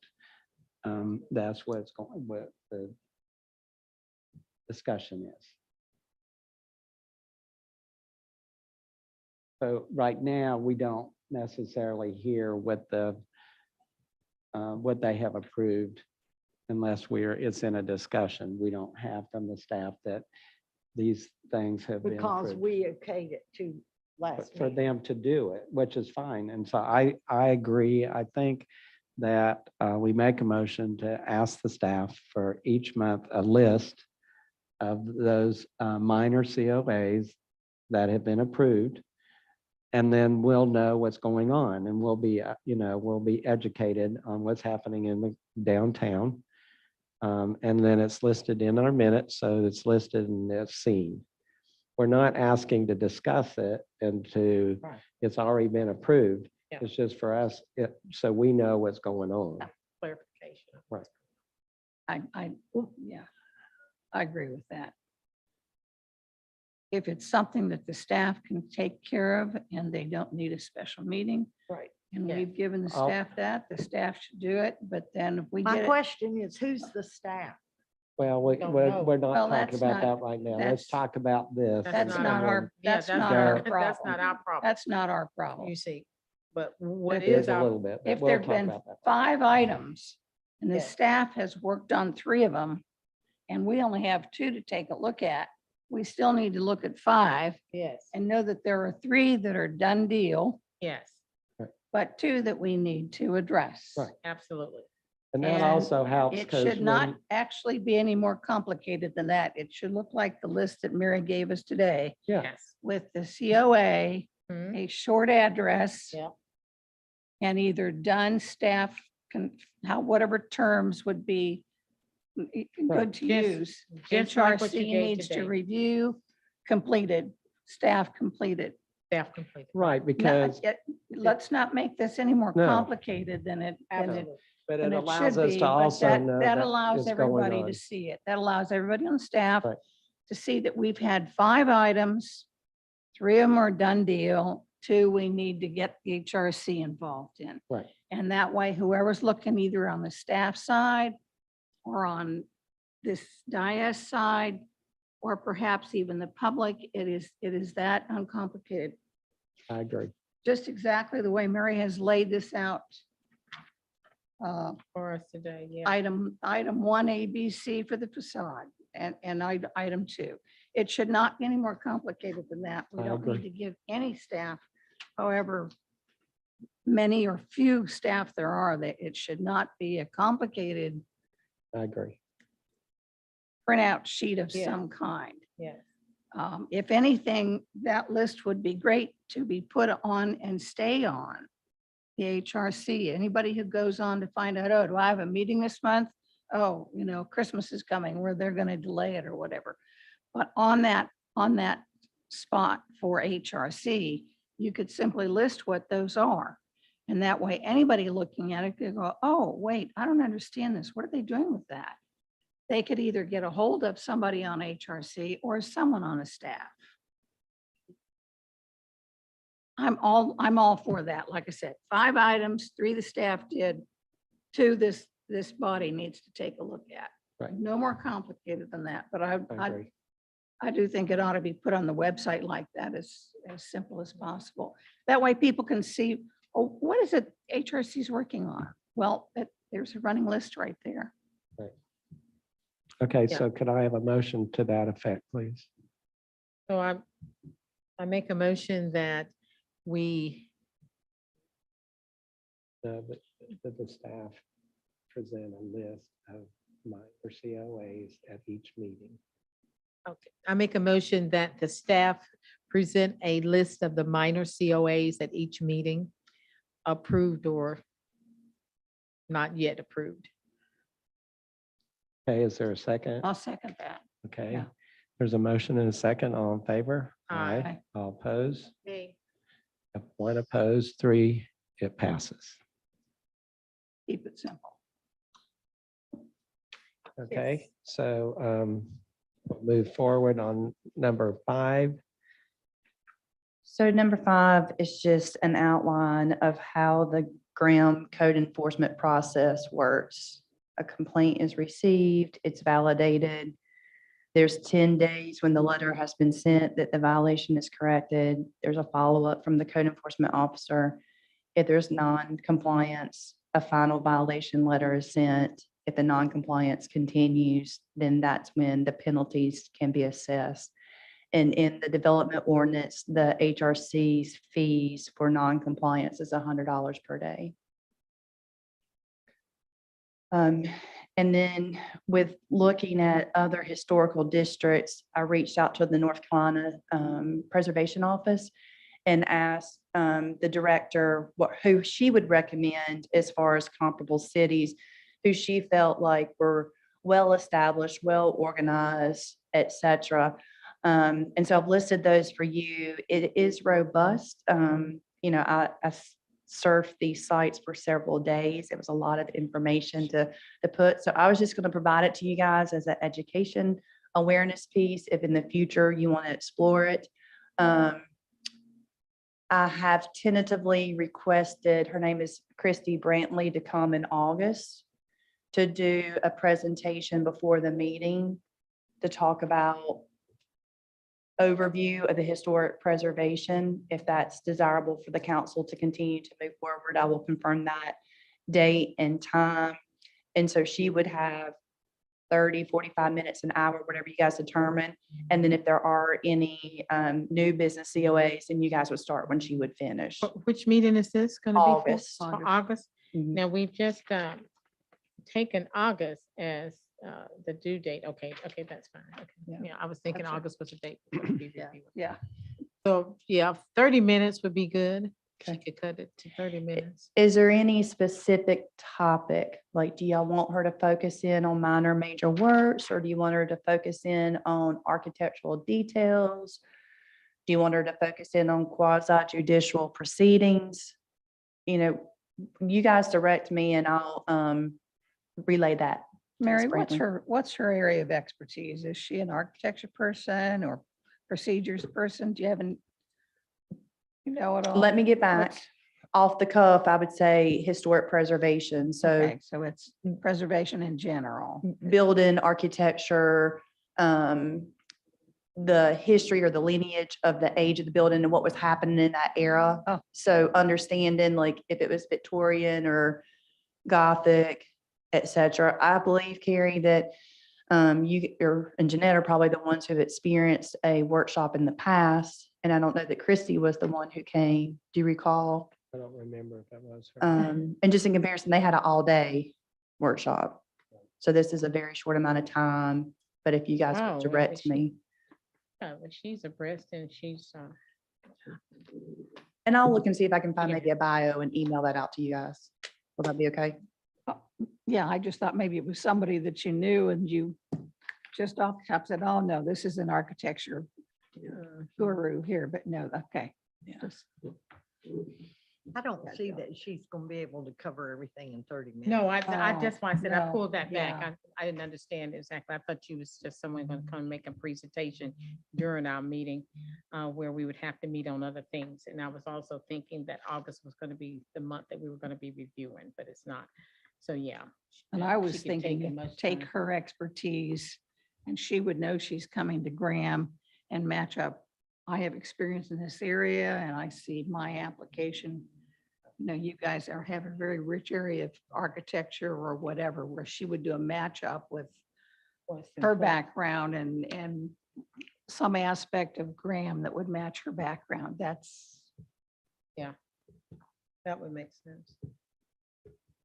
going, what the discussion is. So right now, we don't necessarily hear what they have approved unless it's in a discussion. We don't have from the staff that these things have been Because approved. we okayed it to last For meeting. them to do it, which is fine. And so I agree. I think that we make a motion to ask the staff for each month a list of those minor COAs that have been approved. And then we'll know what's going on and we'll be, we'll be educated on what's happening in the downtown. And then it's listed in our minutes, so it's listed and it's seen. We're not asking to discuss it and Right. it's already been approved. Yeah. It's just for us, so we know what's going on. clarification. Right. Yeah, I agree with that. If it's something that the staff can take care of and they don't need a special meeting, Right. and Yeah. we've given the I'll- staff that, the staff should do it, but then if we My get it, question is, who's the staff? Well, Don't we're know. not Well, talking that's about not- that right now. that's- Let's talk about this. That's and not our, then- Yeah, that's not our our- That's problem. not our problem. That's not our problem. You see, but what It is is a our, little bit, but If we'll there've talk been about that. 5 items and the Yes. staff has worked on 3 of them, and we only have 2 to take a look at, we still need to look at 5 yes, and know that there are 3 that are done deal, yes, but 2 that we need to address. Right. absolutely. And that and also helps It because should not actually be any more complicated than that. It should look like the list that Mary gave us today yeah, Yes. with the COA, Mhm. a short address. Yeah. And either done staff can, whatever terms would be good to Just- use. just like what you HRC gave needs to today. review, completed, staff completed. Staff completed. right, Not- because, Let's not make this any more No. complicated than it Absolutely. but than it it allows should us be. to But also know that that allows is going everybody on. to see it. That allows everybody on staff Right. to see that we've had 5 items. 3 of them are done deal. 2, we need to get the HRC involved in. Right. And that way, whoever's looking either on the staff side or on this dais side, or perhaps even the public, it is that uncomplicated. I agree. Just exactly the way Mary has laid this out. For us today, yeah. Item 1, A, B, C for the facade and item 2. It should not be any more complicated than that. We I don't need agree. to give any staff, however many or few staff there are, that it should not be a complicated I agree. printout sheet of Yeah. some kind. Yes. If anything, that list would be great to be put on and stay on the HRC. Anybody who goes on to find out, oh, do I have a meeting this month? Oh, Christmas is coming where they're going to delay it or whatever. But on that spot for HRC, you could simply list what those are. And that way, anybody looking at it could go, oh, wait, I don't understand this. What are they doing with that? They could either get a hold of somebody on HRC or someone on a staff. I'm all for that. Like I said, 5 items, 3 the staff did, 2 this body needs to take a look at. Right. No more complicated than that, but I agree. I do think it ought to be put on the website like that, as simple as possible. That way people can see, oh, what is it HRC is working on? Well, there's a running list right there. Okay, Yeah. so could I have a motion to that effect, please? So I make a motion that we, But that the staff present a list of minor COAs at each meeting. okay, I make a motion that the staff present a list of the minor COAs at each meeting, approved or not yet approved. Okay, is there a second? I'll second that. Okay, yeah. there's a motion and a second. All in favor? Aye. All opposed? Okay. If 1 opposed, 3, it passes. Keep it simple. Okay, so we'll move forward on number 5. So number 5 is just an outline of how the Graham code enforcement process works. A complaint is received, it's validated. There's 10 days when the letter has been sent that the violation is corrected. There's a follow-up from the code enforcement officer. If there's non-compliance, a final violation letter is sent. If the non-compliance continues, then that's when the penalties can be assessed. And in the development ordinance, the HRC's fees for non-compliance is $100 per day. And then with looking at other historical districts, I reached out to the North Carolina Preservation Office and asked the director who she would recommend as far as comparable cities, who she felt like were well-established, well-organized, et cetera. And so I've listed those for you. It is robust. I surfed these sites for several days. It was a lot of information to put. So I was just going to provide it to you guys as an education awareness piece, if in the future you want to explore it. I have tentatively requested, her name is Christy Brantley, to come in August to do a presentation before the meeting to talk about overview of the historic preservation. If that's desirable for the council to continue to move forward, I will confirm that date and time. And so she would have 30, 45 minutes, an hour, whatever you guys determine. And then if there are any new business COAs, then you guys would start when she would finish. Which meeting is this gonna be for? August. For August? Mhm. Now, we've just taken August as the due date. Okay, that's fine. Okay, Yeah. yeah, I was thinking That's it. August was the date. we're gonna be Yeah. reviewing. Yeah. So, yeah, 30 minutes would be good. She Okay. could cut it to 30 minutes. Is there any specific topic? Like, do y'all want her to focus in on minor, major works, or do you want her to focus in on architectural details? Do you want her to focus in on quasi judicial proceedings? You know, you guys direct me and I'll relay that. Mary, Brantley. what's her area of expertise? Is she an architecture person or procedures person? Do you have an, you know it all? Let me get back. What's- Off the cuff, I would say historic preservation. So Okay, so it's preservation in general. building, architecture, the history or the lineage of the age of the building and what was happening in that era. Oh. So understanding like if it was Victorian or Gothic, et cetera. I believe, Carrie, that and Jeanette are probably the ones who've experienced a workshop in the past. And I don't know that Christy was the one who came. Do you recall? I don't remember if that was her. And just in comparison, they had an all-day workshop. So this is a very short amount of time, but if you guys Oh, would well, direct she- me, Yeah, but she's abreast and she's, and I'll look and see if I can find Yeah. maybe a bio and email that out to you guys. Will that be okay? Yeah, I just thought maybe it was somebody that you knew and you just off the top said, oh, no, this is an architecture guru here, but no, okay. Yeah. Just- I don't see that she's gonna be able to cover everything in 30 minutes. no, I, Oh, that's why I said I no, pulled that back. yeah. I didn't understand exactly. I thought you was just someone gonna come make a presentation during our meeting where we would have to meet on other things. And I was also thinking that August was gonna be the month that we were gonna be reviewing, but it's not. So, yeah. And I she was could thinking, as much take time. her expertise and she would know she's coming to Graham and match up. I have experience in this area and I see my application. You know, you guys have a very rich area of architecture or whatever, where she would do a matchup with What's her important. background and some aspect of Graham that would match her background. That's, That would make sense.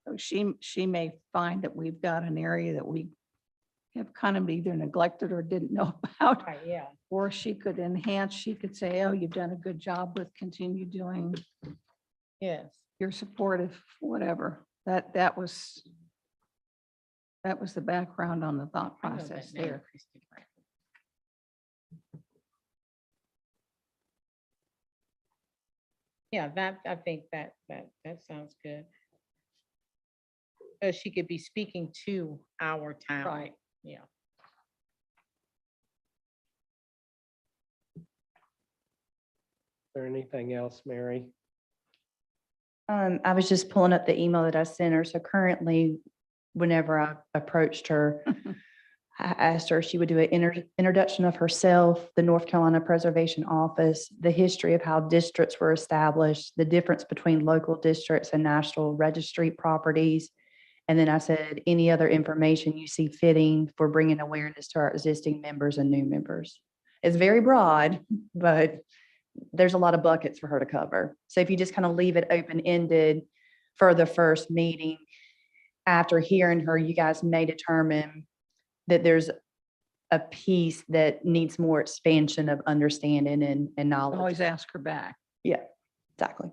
so she may find that we've got an area that we have kind of either neglected or didn't know about. Right, yeah. Or she could enhance, she could say, oh, you've done a good job with continue doing Yes. your supportive, whatever. That was the background on the thought I know that process name, there. Christy Brown. Yeah, I think that sounds good. She could be speaking to our town. Right. Yeah. Is there anything else, Mary? I was just pulling up the email that I sent her. So currently, whenever I approached her, I asked her if she would do an introduction of herself, the North Carolina Preservation Office, the history of how districts were established, the difference between local districts and national registry properties. And then I said, any other information you see fitting for bringing awareness to our existing members and new members. It's very broad, but there's a lot of buckets for her to cover. So if you just kind of leave it open-ended for the first meeting, after hearing her, you guys may determine that there's a piece that needs more expansion of understanding and knowledge. Always ask her back. Yeah, exactly.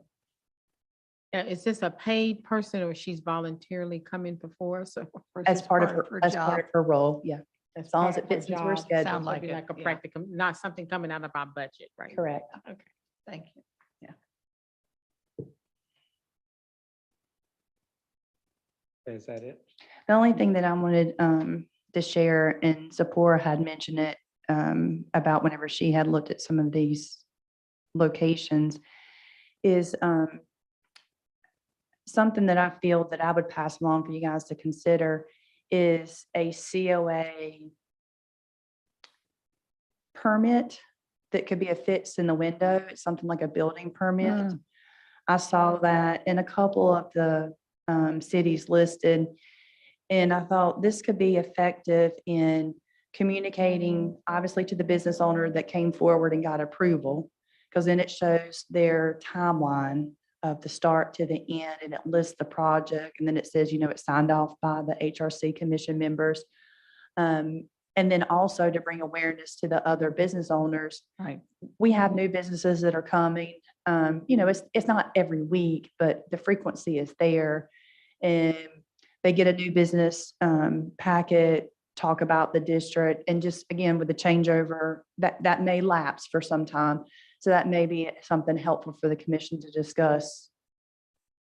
Is this a paid person or she's voluntarily coming before us? or As she's part of as job. part of her role, yeah, As long as part it of her fits into her job? schedule. Sound So it'd like be it, like a yeah. practicum, not something coming out of our budget, right? Correct. Okay. Thank you. Is that it? The only thing that I wanted to share, and Zipporah had mentioned it about whenever she had looked at some of these locations, is something that I feel that I would pass along for you guys to consider is a COA permit that could be affixed in the window. It's something like a building permit. Mm. I saw that in a couple of the cities listed. And I thought this could be effective in communicating, obviously, to the business owner that came forward and got approval, because then it shows their timeline of the start to the end, and it lists the project, and then it says, it's signed off by the HRC commission members. And then also to bring awareness to the other business owners. Right. We have new businesses that are coming. It's not every week, but the frequency is there. And they get a new business packet, talk about the district, and just, again, with the changeover, that may lapse for some time. So that may be something helpful for the commission to discuss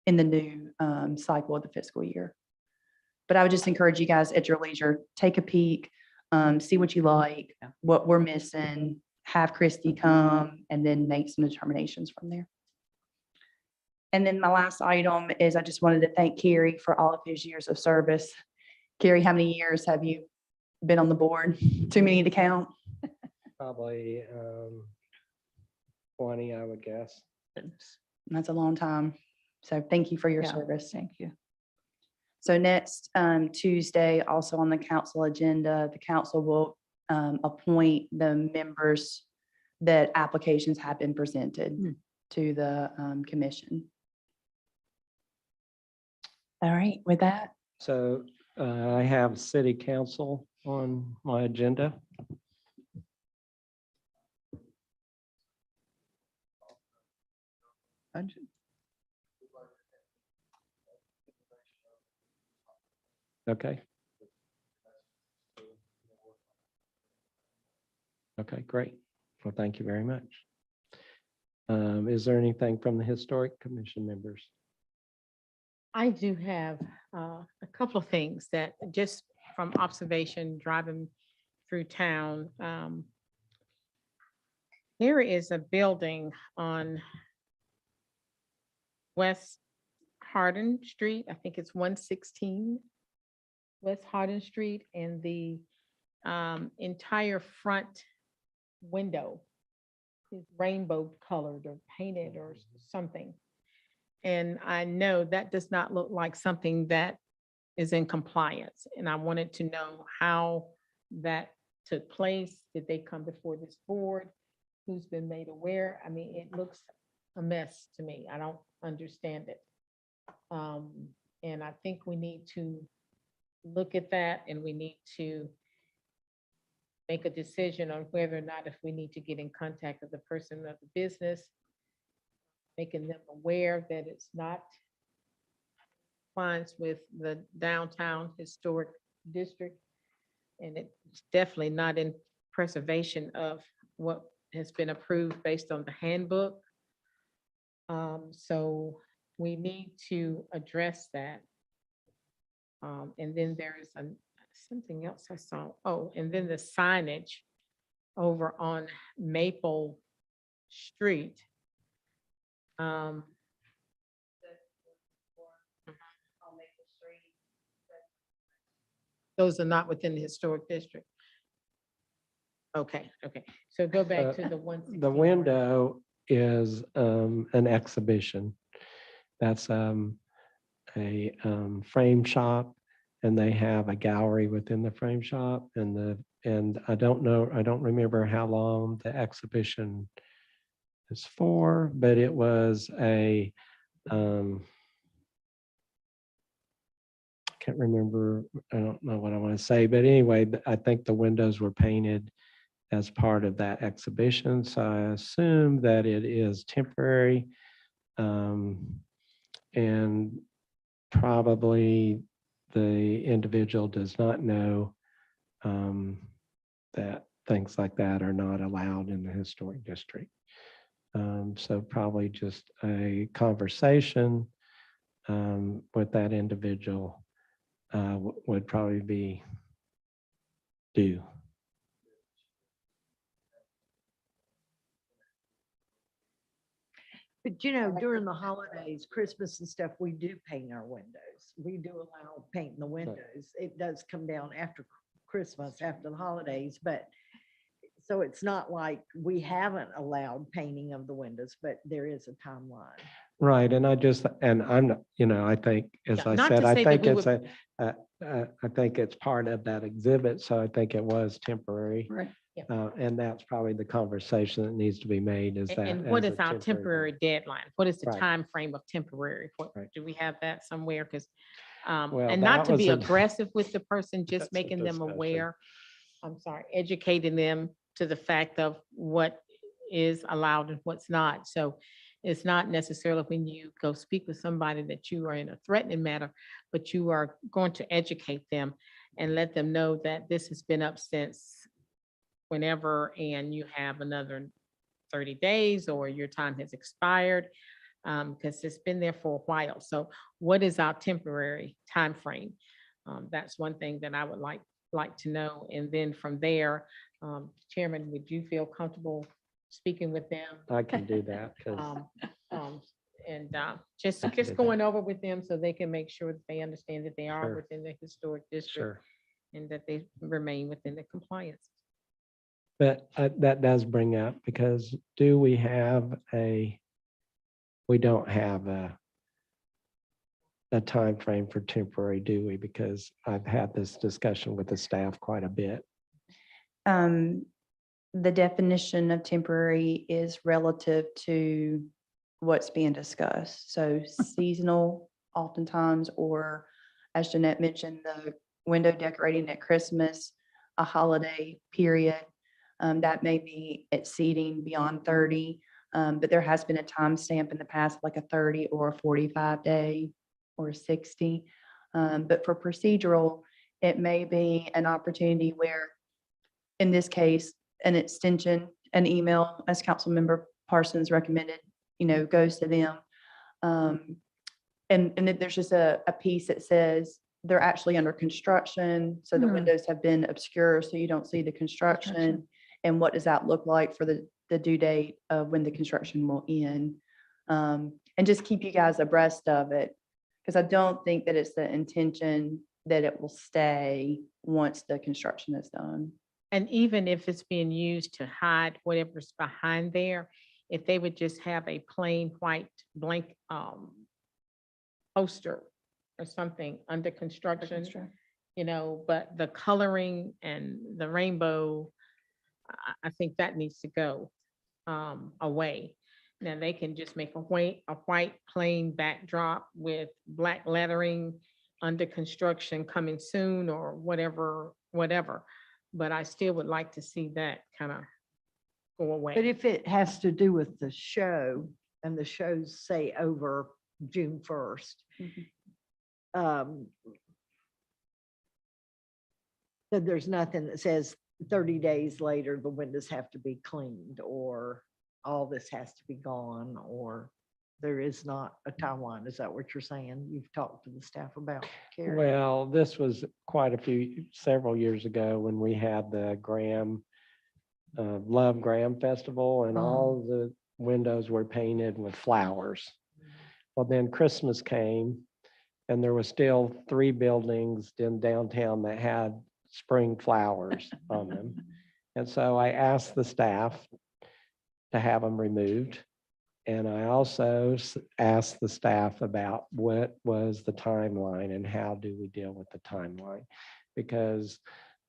in the new cycle of the fiscal year. But I would just encourage you guys at your leisure, take a peek, see what you like, what we're missing, have Christy come, and then make some determinations from there. And then my last item is I just wanted to thank Kerry for all of his years of service. Kerry, how many years have you been on the board? Too many to count? Probably 20, I would guess. That's a long time. So thank you for your Yeah. service. Thank you. So next Tuesday, also on the council agenda, the council will appoint the members that applications have been presented to the commission. All right, with that, So I have city council on my agenda. Okay. Okay, great. Well, thank you very much. Is there anything from the historic commission members? I do have a couple of things that just from observation, driving through town. There is a building on West Hardin Street. I think it's 116 West Hardin Street, and the entire front window is rainbow colored or painted or something. And I know that does not look like something that is in compliance. And I wanted to know how that took place. Did they come before this board? Who's been made aware? I mean, it looks a mess to me. I don't understand it. And I think we need to look at that, and we need to make a decision on whether or not if we need to get in contact with the person of the business, making them aware that it's not compliance with the downtown historic district. And it's definitely not in preservation of what has been approved based on the handbook. So we need to address that. And then there is something else I saw. Oh, and then the signage over on Maple Street. Those are not within the historic district. Okay, okay. So go back to the one. The window is an exhibition. That's a frame shop, and they have a gallery within the frame shop, and I don't remember how long the exhibition is for, but it was a I can't remember, I don't know what I want to say, but anyway, I think the windows were painted as part of that exhibition. So I assume that it is temporary. And probably the individual does not know that things like that are not allowed in the historic district. So probably just a conversation with that individual would probably be due. But during the holidays, Christmas and stuff, we do paint our windows. windows. We do allow painting the windows. It does come down after Christmas, after the holidays, but so it's not like we haven't allowed painting of the windows, but there is a timeline. Right, and I'm not, I think, as Yeah, I not to said, I say that think we it's I think it's part of that exhibit, so I think it was temporary. Right. And that's probably the conversation that needs to be made is that. And what as is a our temporary deadline? What is the Right. time frame of temporary? Right. Do we have that somewhere? Because, Well, and not that to be was a- aggressive with the person, just That's a making them discussion. aware. I'm sorry, educating them to the fact of what is allowed and what's not. So it's not necessarily when you go speak with somebody that you are in a threatening matter, but you are going to educate them and let them know that this has been up since whenever, and you have another 30 days or your time has expired, because it's been there for a while. So what is our temporary time frame? That's one thing that I would like to know. And then from there, Chairman, would you feel comfortable speaking with them? I can do that because And I can do just that. going over with them so they can make sure that they understand that they are Sure. within the historic district sure. and that they remain within the compliance. But that does bring up, because we don't have a time frame for temporary, do we? Because I've had this discussion with the staff quite a bit. The definition of temporary is relative to what's being discussed. So seasonal oftentimes, or as Jeanette mentioned, the window decorating at Christmas, a holiday period, that may be exceeding beyond 30. But there has been a timestamp in the past, like a 30 or a 45 day or 60. But for procedural, it may be an opportunity where, in this case, an extension, an email, as Councilmember Parsons recommended, goes to them. And then there's just a piece that says they're actually under construction. So the Hmm. windows have been obscure, so you don't see the construction. And what does that look like for the due date of when the construction will end? And just keep you guys abreast of it. Because I don't think that it's the intention that it will stay once the construction is done. And even if it's being used to hide whatever's behind there, if they would just have a plain white blank poster or something under construction, but the coloring and the rainbow, I think that needs to go away. Now they can just make a white plain backdrop with black lettering under construction coming soon or whatever. But I still would like to see that kind of go away. But if it has to do with the show and the shows say over June 1st, then there's nothing that says 30 days later, the windows have to be cleaned or all this has to be gone, or there is not a timeline. Is that what you're saying? You've talked to the staff about, Carrie? Well, this was several years ago when we had the Love Graham Festival, and all the windows were painted with flowers. Well, then Christmas came and there was still 3 buildings in downtown that had spring flowers on them. And so I asked the staff to have them removed. And I also asked the staff about what was the timeline and how do we deal with the timeline? Because,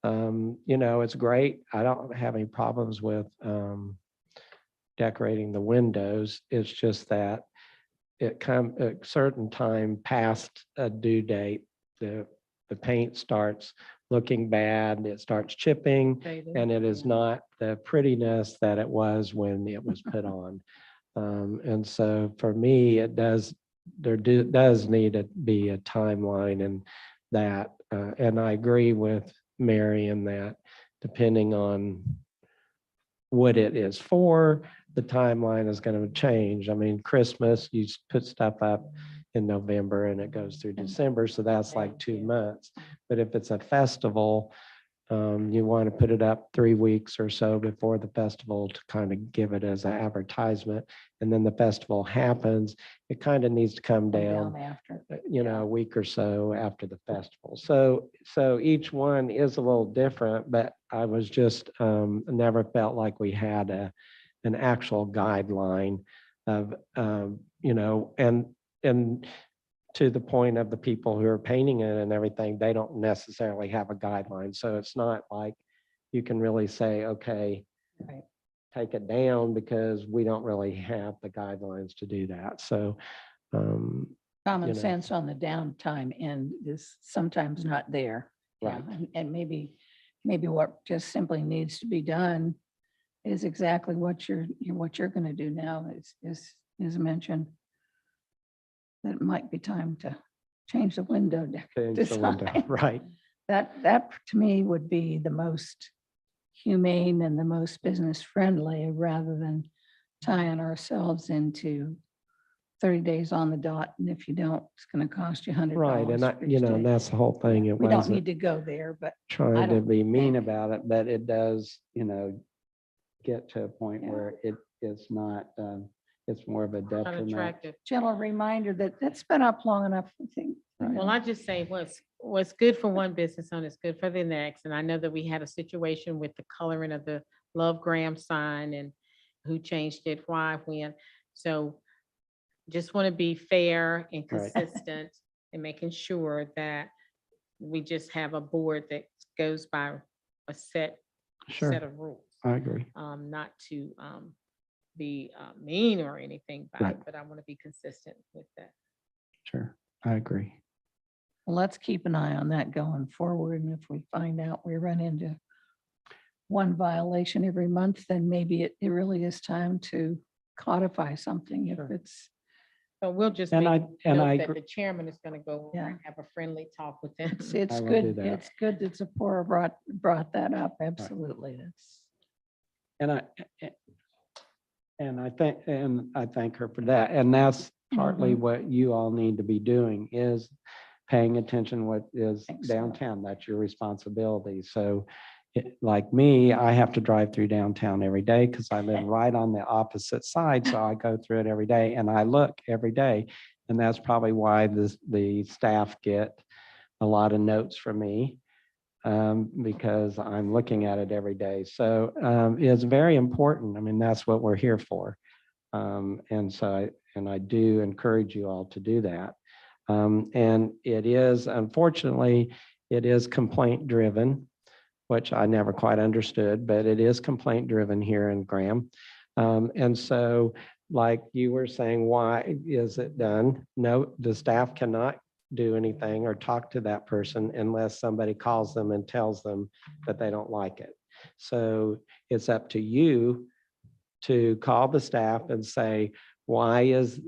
it's great. I don't have any problems with decorating the windows. It's just that it come a certain time past a due date, the paint starts looking bad, it starts chipping, and it is not the prettiness that it was when it was put on. And so for me, does need to be a timeline, and that, and I agree with Mary in that depending on what it is for, the timeline is going to change. I mean, Christmas, you put stuff up in November and it goes through December, so that's like 2 months. But if it's a festival, You want to put it up 3 weeks or so before the festival to kind of give it as an advertisement. And then the festival happens, it kind of needs to come down, After. a week or so after the festival. So each one is a little different, but I was just, never felt like we had an actual guideline of, and to the point of the people who are painting it and everything, they don't necessarily have a guideline. So it's not like you can really say, okay, Right. take it down, because we don't really have the guidelines to do that. So, Common you know. sense on the downtime end is sometimes not there. Yeah, Right. And maybe what just simply needs to be done is exactly what you're going to do now is mentioned. That it might be time to change the window change the window, design. right? That to me would be the most humane and the most business friendly, rather than tying ourselves into 30 days on the dot. And if you don't, it's going to cost you $100. Right, and for each day. that's the whole thing. It We don't wasn't need to go there, but I trying to don't be mean think- about it, but it does, get to a point Yeah. where it is not, it's more of a detriment. Unattractive. gentle reminder that that's been up long enough, I think. Right. Well, I just say what's good for one business owner is good for the next. And I know that we had a situation with the coloring of the Love Graham sign and who changed it, why, when. So just want to be fair and Right. consistent and making sure that we just have a board that goes by a set Sure, of rules. I agree. Not to be mean or anything about it, Right. but I want to be consistent with that. Sure, I agree. Well, let's keep an eye on that going forward. And if we find out we run into one violation every month, then maybe it really is time to codify something if Sure. it's, So we'll just And make I note that agree. the chairman is going to go over Yeah. and have a friendly talk with them. it's I will do good. that. It's good that Zipporah brought that up. Absolutely. That's And I thank her for that. And that's partly Mhm. what you all need to be doing, is paying attention what is Think so. downtown. That's your responsibility. So like me, I have to drive through downtown every day because I live right on the opposite side. So I go through it every day and I look every day. And that's probably why the staff get a lot of notes from me, because I'm looking at it every day. So it's very important. I mean, that's what we're here for. And so I do encourage you all to do that. And it is, unfortunately, it is complaint driven, which I never quite understood, but it is complaint driven here in Graham. And so like you were saying, why is it done? No, the staff cannot do anything or talk to that person unless somebody calls them and tells them that they don't like it. So it's up to you to call the staff and say, why is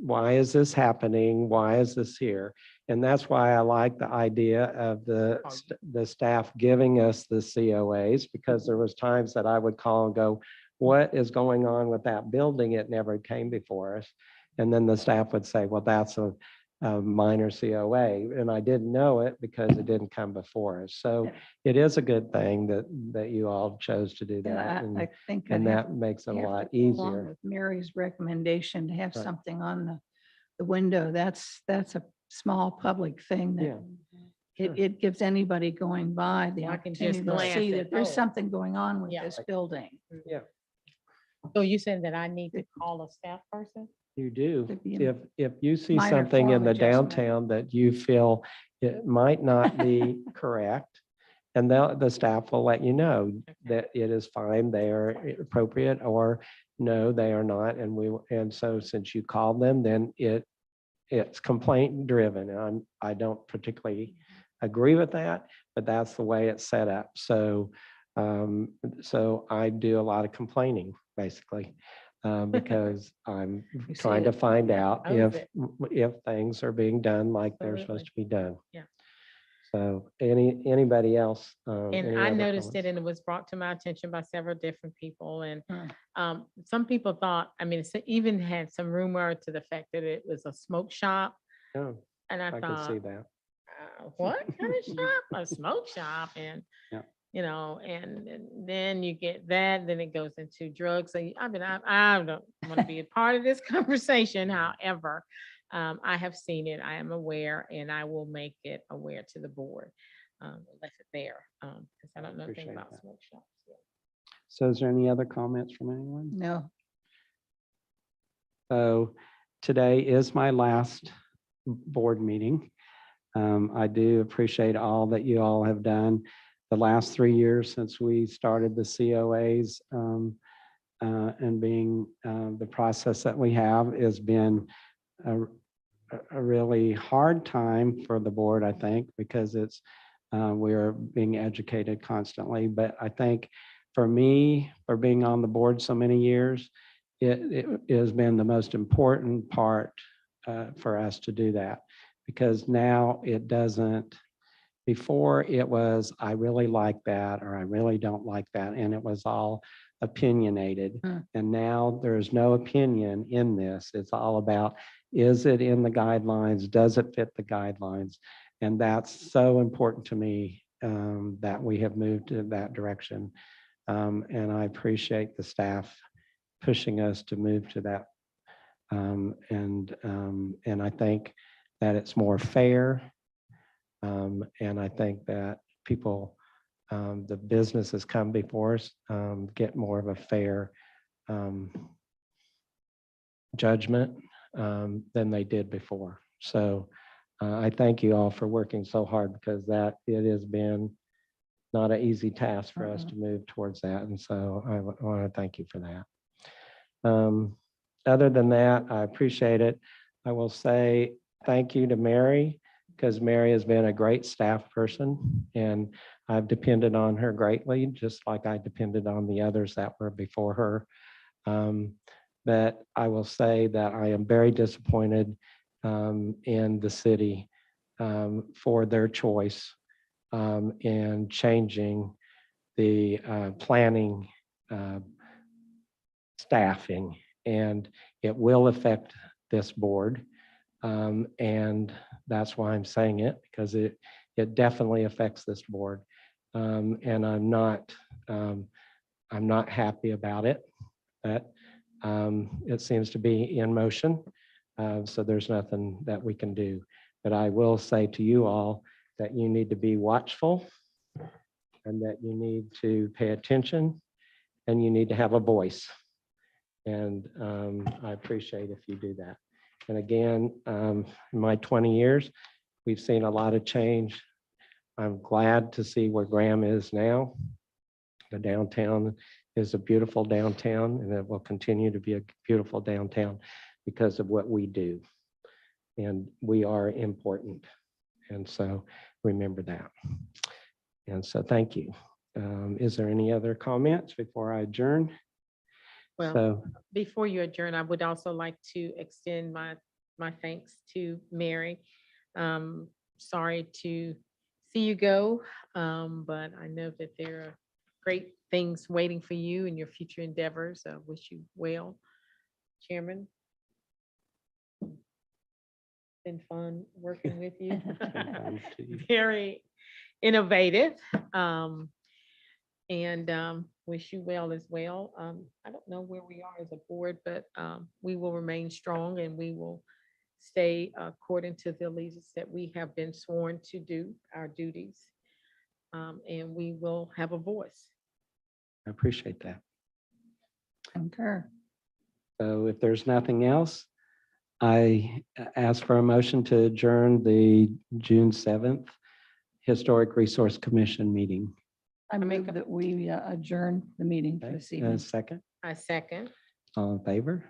this happening? Why is this here? And that's why I like the idea of the staff giving us the COAs, because there was times that I would call and go, what is going on with that building? It never came before us. And then the staff would say, well, that's a minor COA. And I didn't know it because it didn't come before us. So it is a good thing that you all chose to do that. I think. And I'd have that makes it a have to lot go along easier. With Mary's recommendation to have Right. something on the window, that's a small public thing Yeah. that Sure. it gives anybody going by the I can just opportunity to glance see at, that there's oh. something going on with Yeah. this building. Yeah, So you saying that I need to call a staff person? you do. Could be a If you see minor something in form the adjustment. downtown that you feel it might not be correct, and the staff will let you know that it is fine, they are appropriate, or no, they are not. And so since you called them, then it's complaint driven. And I don't particularly agree with that, but that's the way it's set up. So I do a lot of complaining, basically, because I'm You see trying to it. find out Knows if things are being done like they're Absolutely. supposed to be done. Yeah. So anybody else? And any I other noticed it comments? and it was brought to my attention by several different people. And Hmm. some people thought, I mean, it's even had some rumor to the fact that it was a smoke shop. Oh, And I I can thought, see that. what kind of shop? A smoke shop? And Yeah. and then you get that, then it goes into drugs. So I don't want to be a part of this conversation. However, I have seen it, I am aware, and I will make it aware to the board. Left it there, because I don't know anything Appreciate about that. smoke shops. Yeah. So is there any other comments from anyone? No, So today is my last board meeting. I do appreciate all that you all have done the last 3 years since we started the COAs, and being the process that we have has been a really hard time for the board, I think, because we're being educated constantly. But I think for me, for being on the board so many years, it has been the most important part for us to do that, because now it doesn't, before it was, I really like that, or I really don't like that, and it was all opinionated. And now there's no opinion in this. It's all about, is it in the guidelines? Does it fit the guidelines? And that's so important to me, that we have moved in that direction. And I appreciate the staff pushing us to move to that. And I think that it's more fair. And I think that people, the businesses come before us, get more of a fair judgment than they did before. So I thank you all for working so hard, because that it has been not an easy task for us to move towards that. And so I want to thank you for that. Other than that, I appreciate it. I will say thank you to Mary, because Mary has been a great staff person, and I've depended on her greatly, just like I depended on the others that were before her. But I will say that I am very disappointed in the city for their choice in changing the planning staffing, and it will affect this board. And that's why I'm saying it, because it definitely affects this board. And I'm not happy about it, but it seems to be in motion. So there's nothing that we can do. But I will say to you all that you need to be watchful, and that you need to pay attention, and you need to have a voice. And I appreciate if you do that. And again, in my 20 years, we've seen a lot of change. I'm glad to see where Graham is now. The downtown is a beautiful downtown, and it will continue to be a beautiful downtown because of what we do. And we are important. And so remember that. And so thank you. Is there any other comments before I adjourn? Well, So, before you adjourn, I would also like to extend my thanks to Mary. Sorry to see you go, but I know that there are great things waiting for you in your future endeavors. I wish you well, Chairman. Been fun working with you. fun to you. Very innovative. And wish you well as well. I don't know where we are as a board, but we will remain strong, and we will stay according to the allegiance that we have been sworn to do, our duties. And we will have a voice. I appreciate that. concur. So if there's nothing else, I ask for a motion to adjourn the June 7th Historic Resource Commission meeting. I make move a- that we adjourn the meeting for Okay, this and a evening. second, I second. all in favor?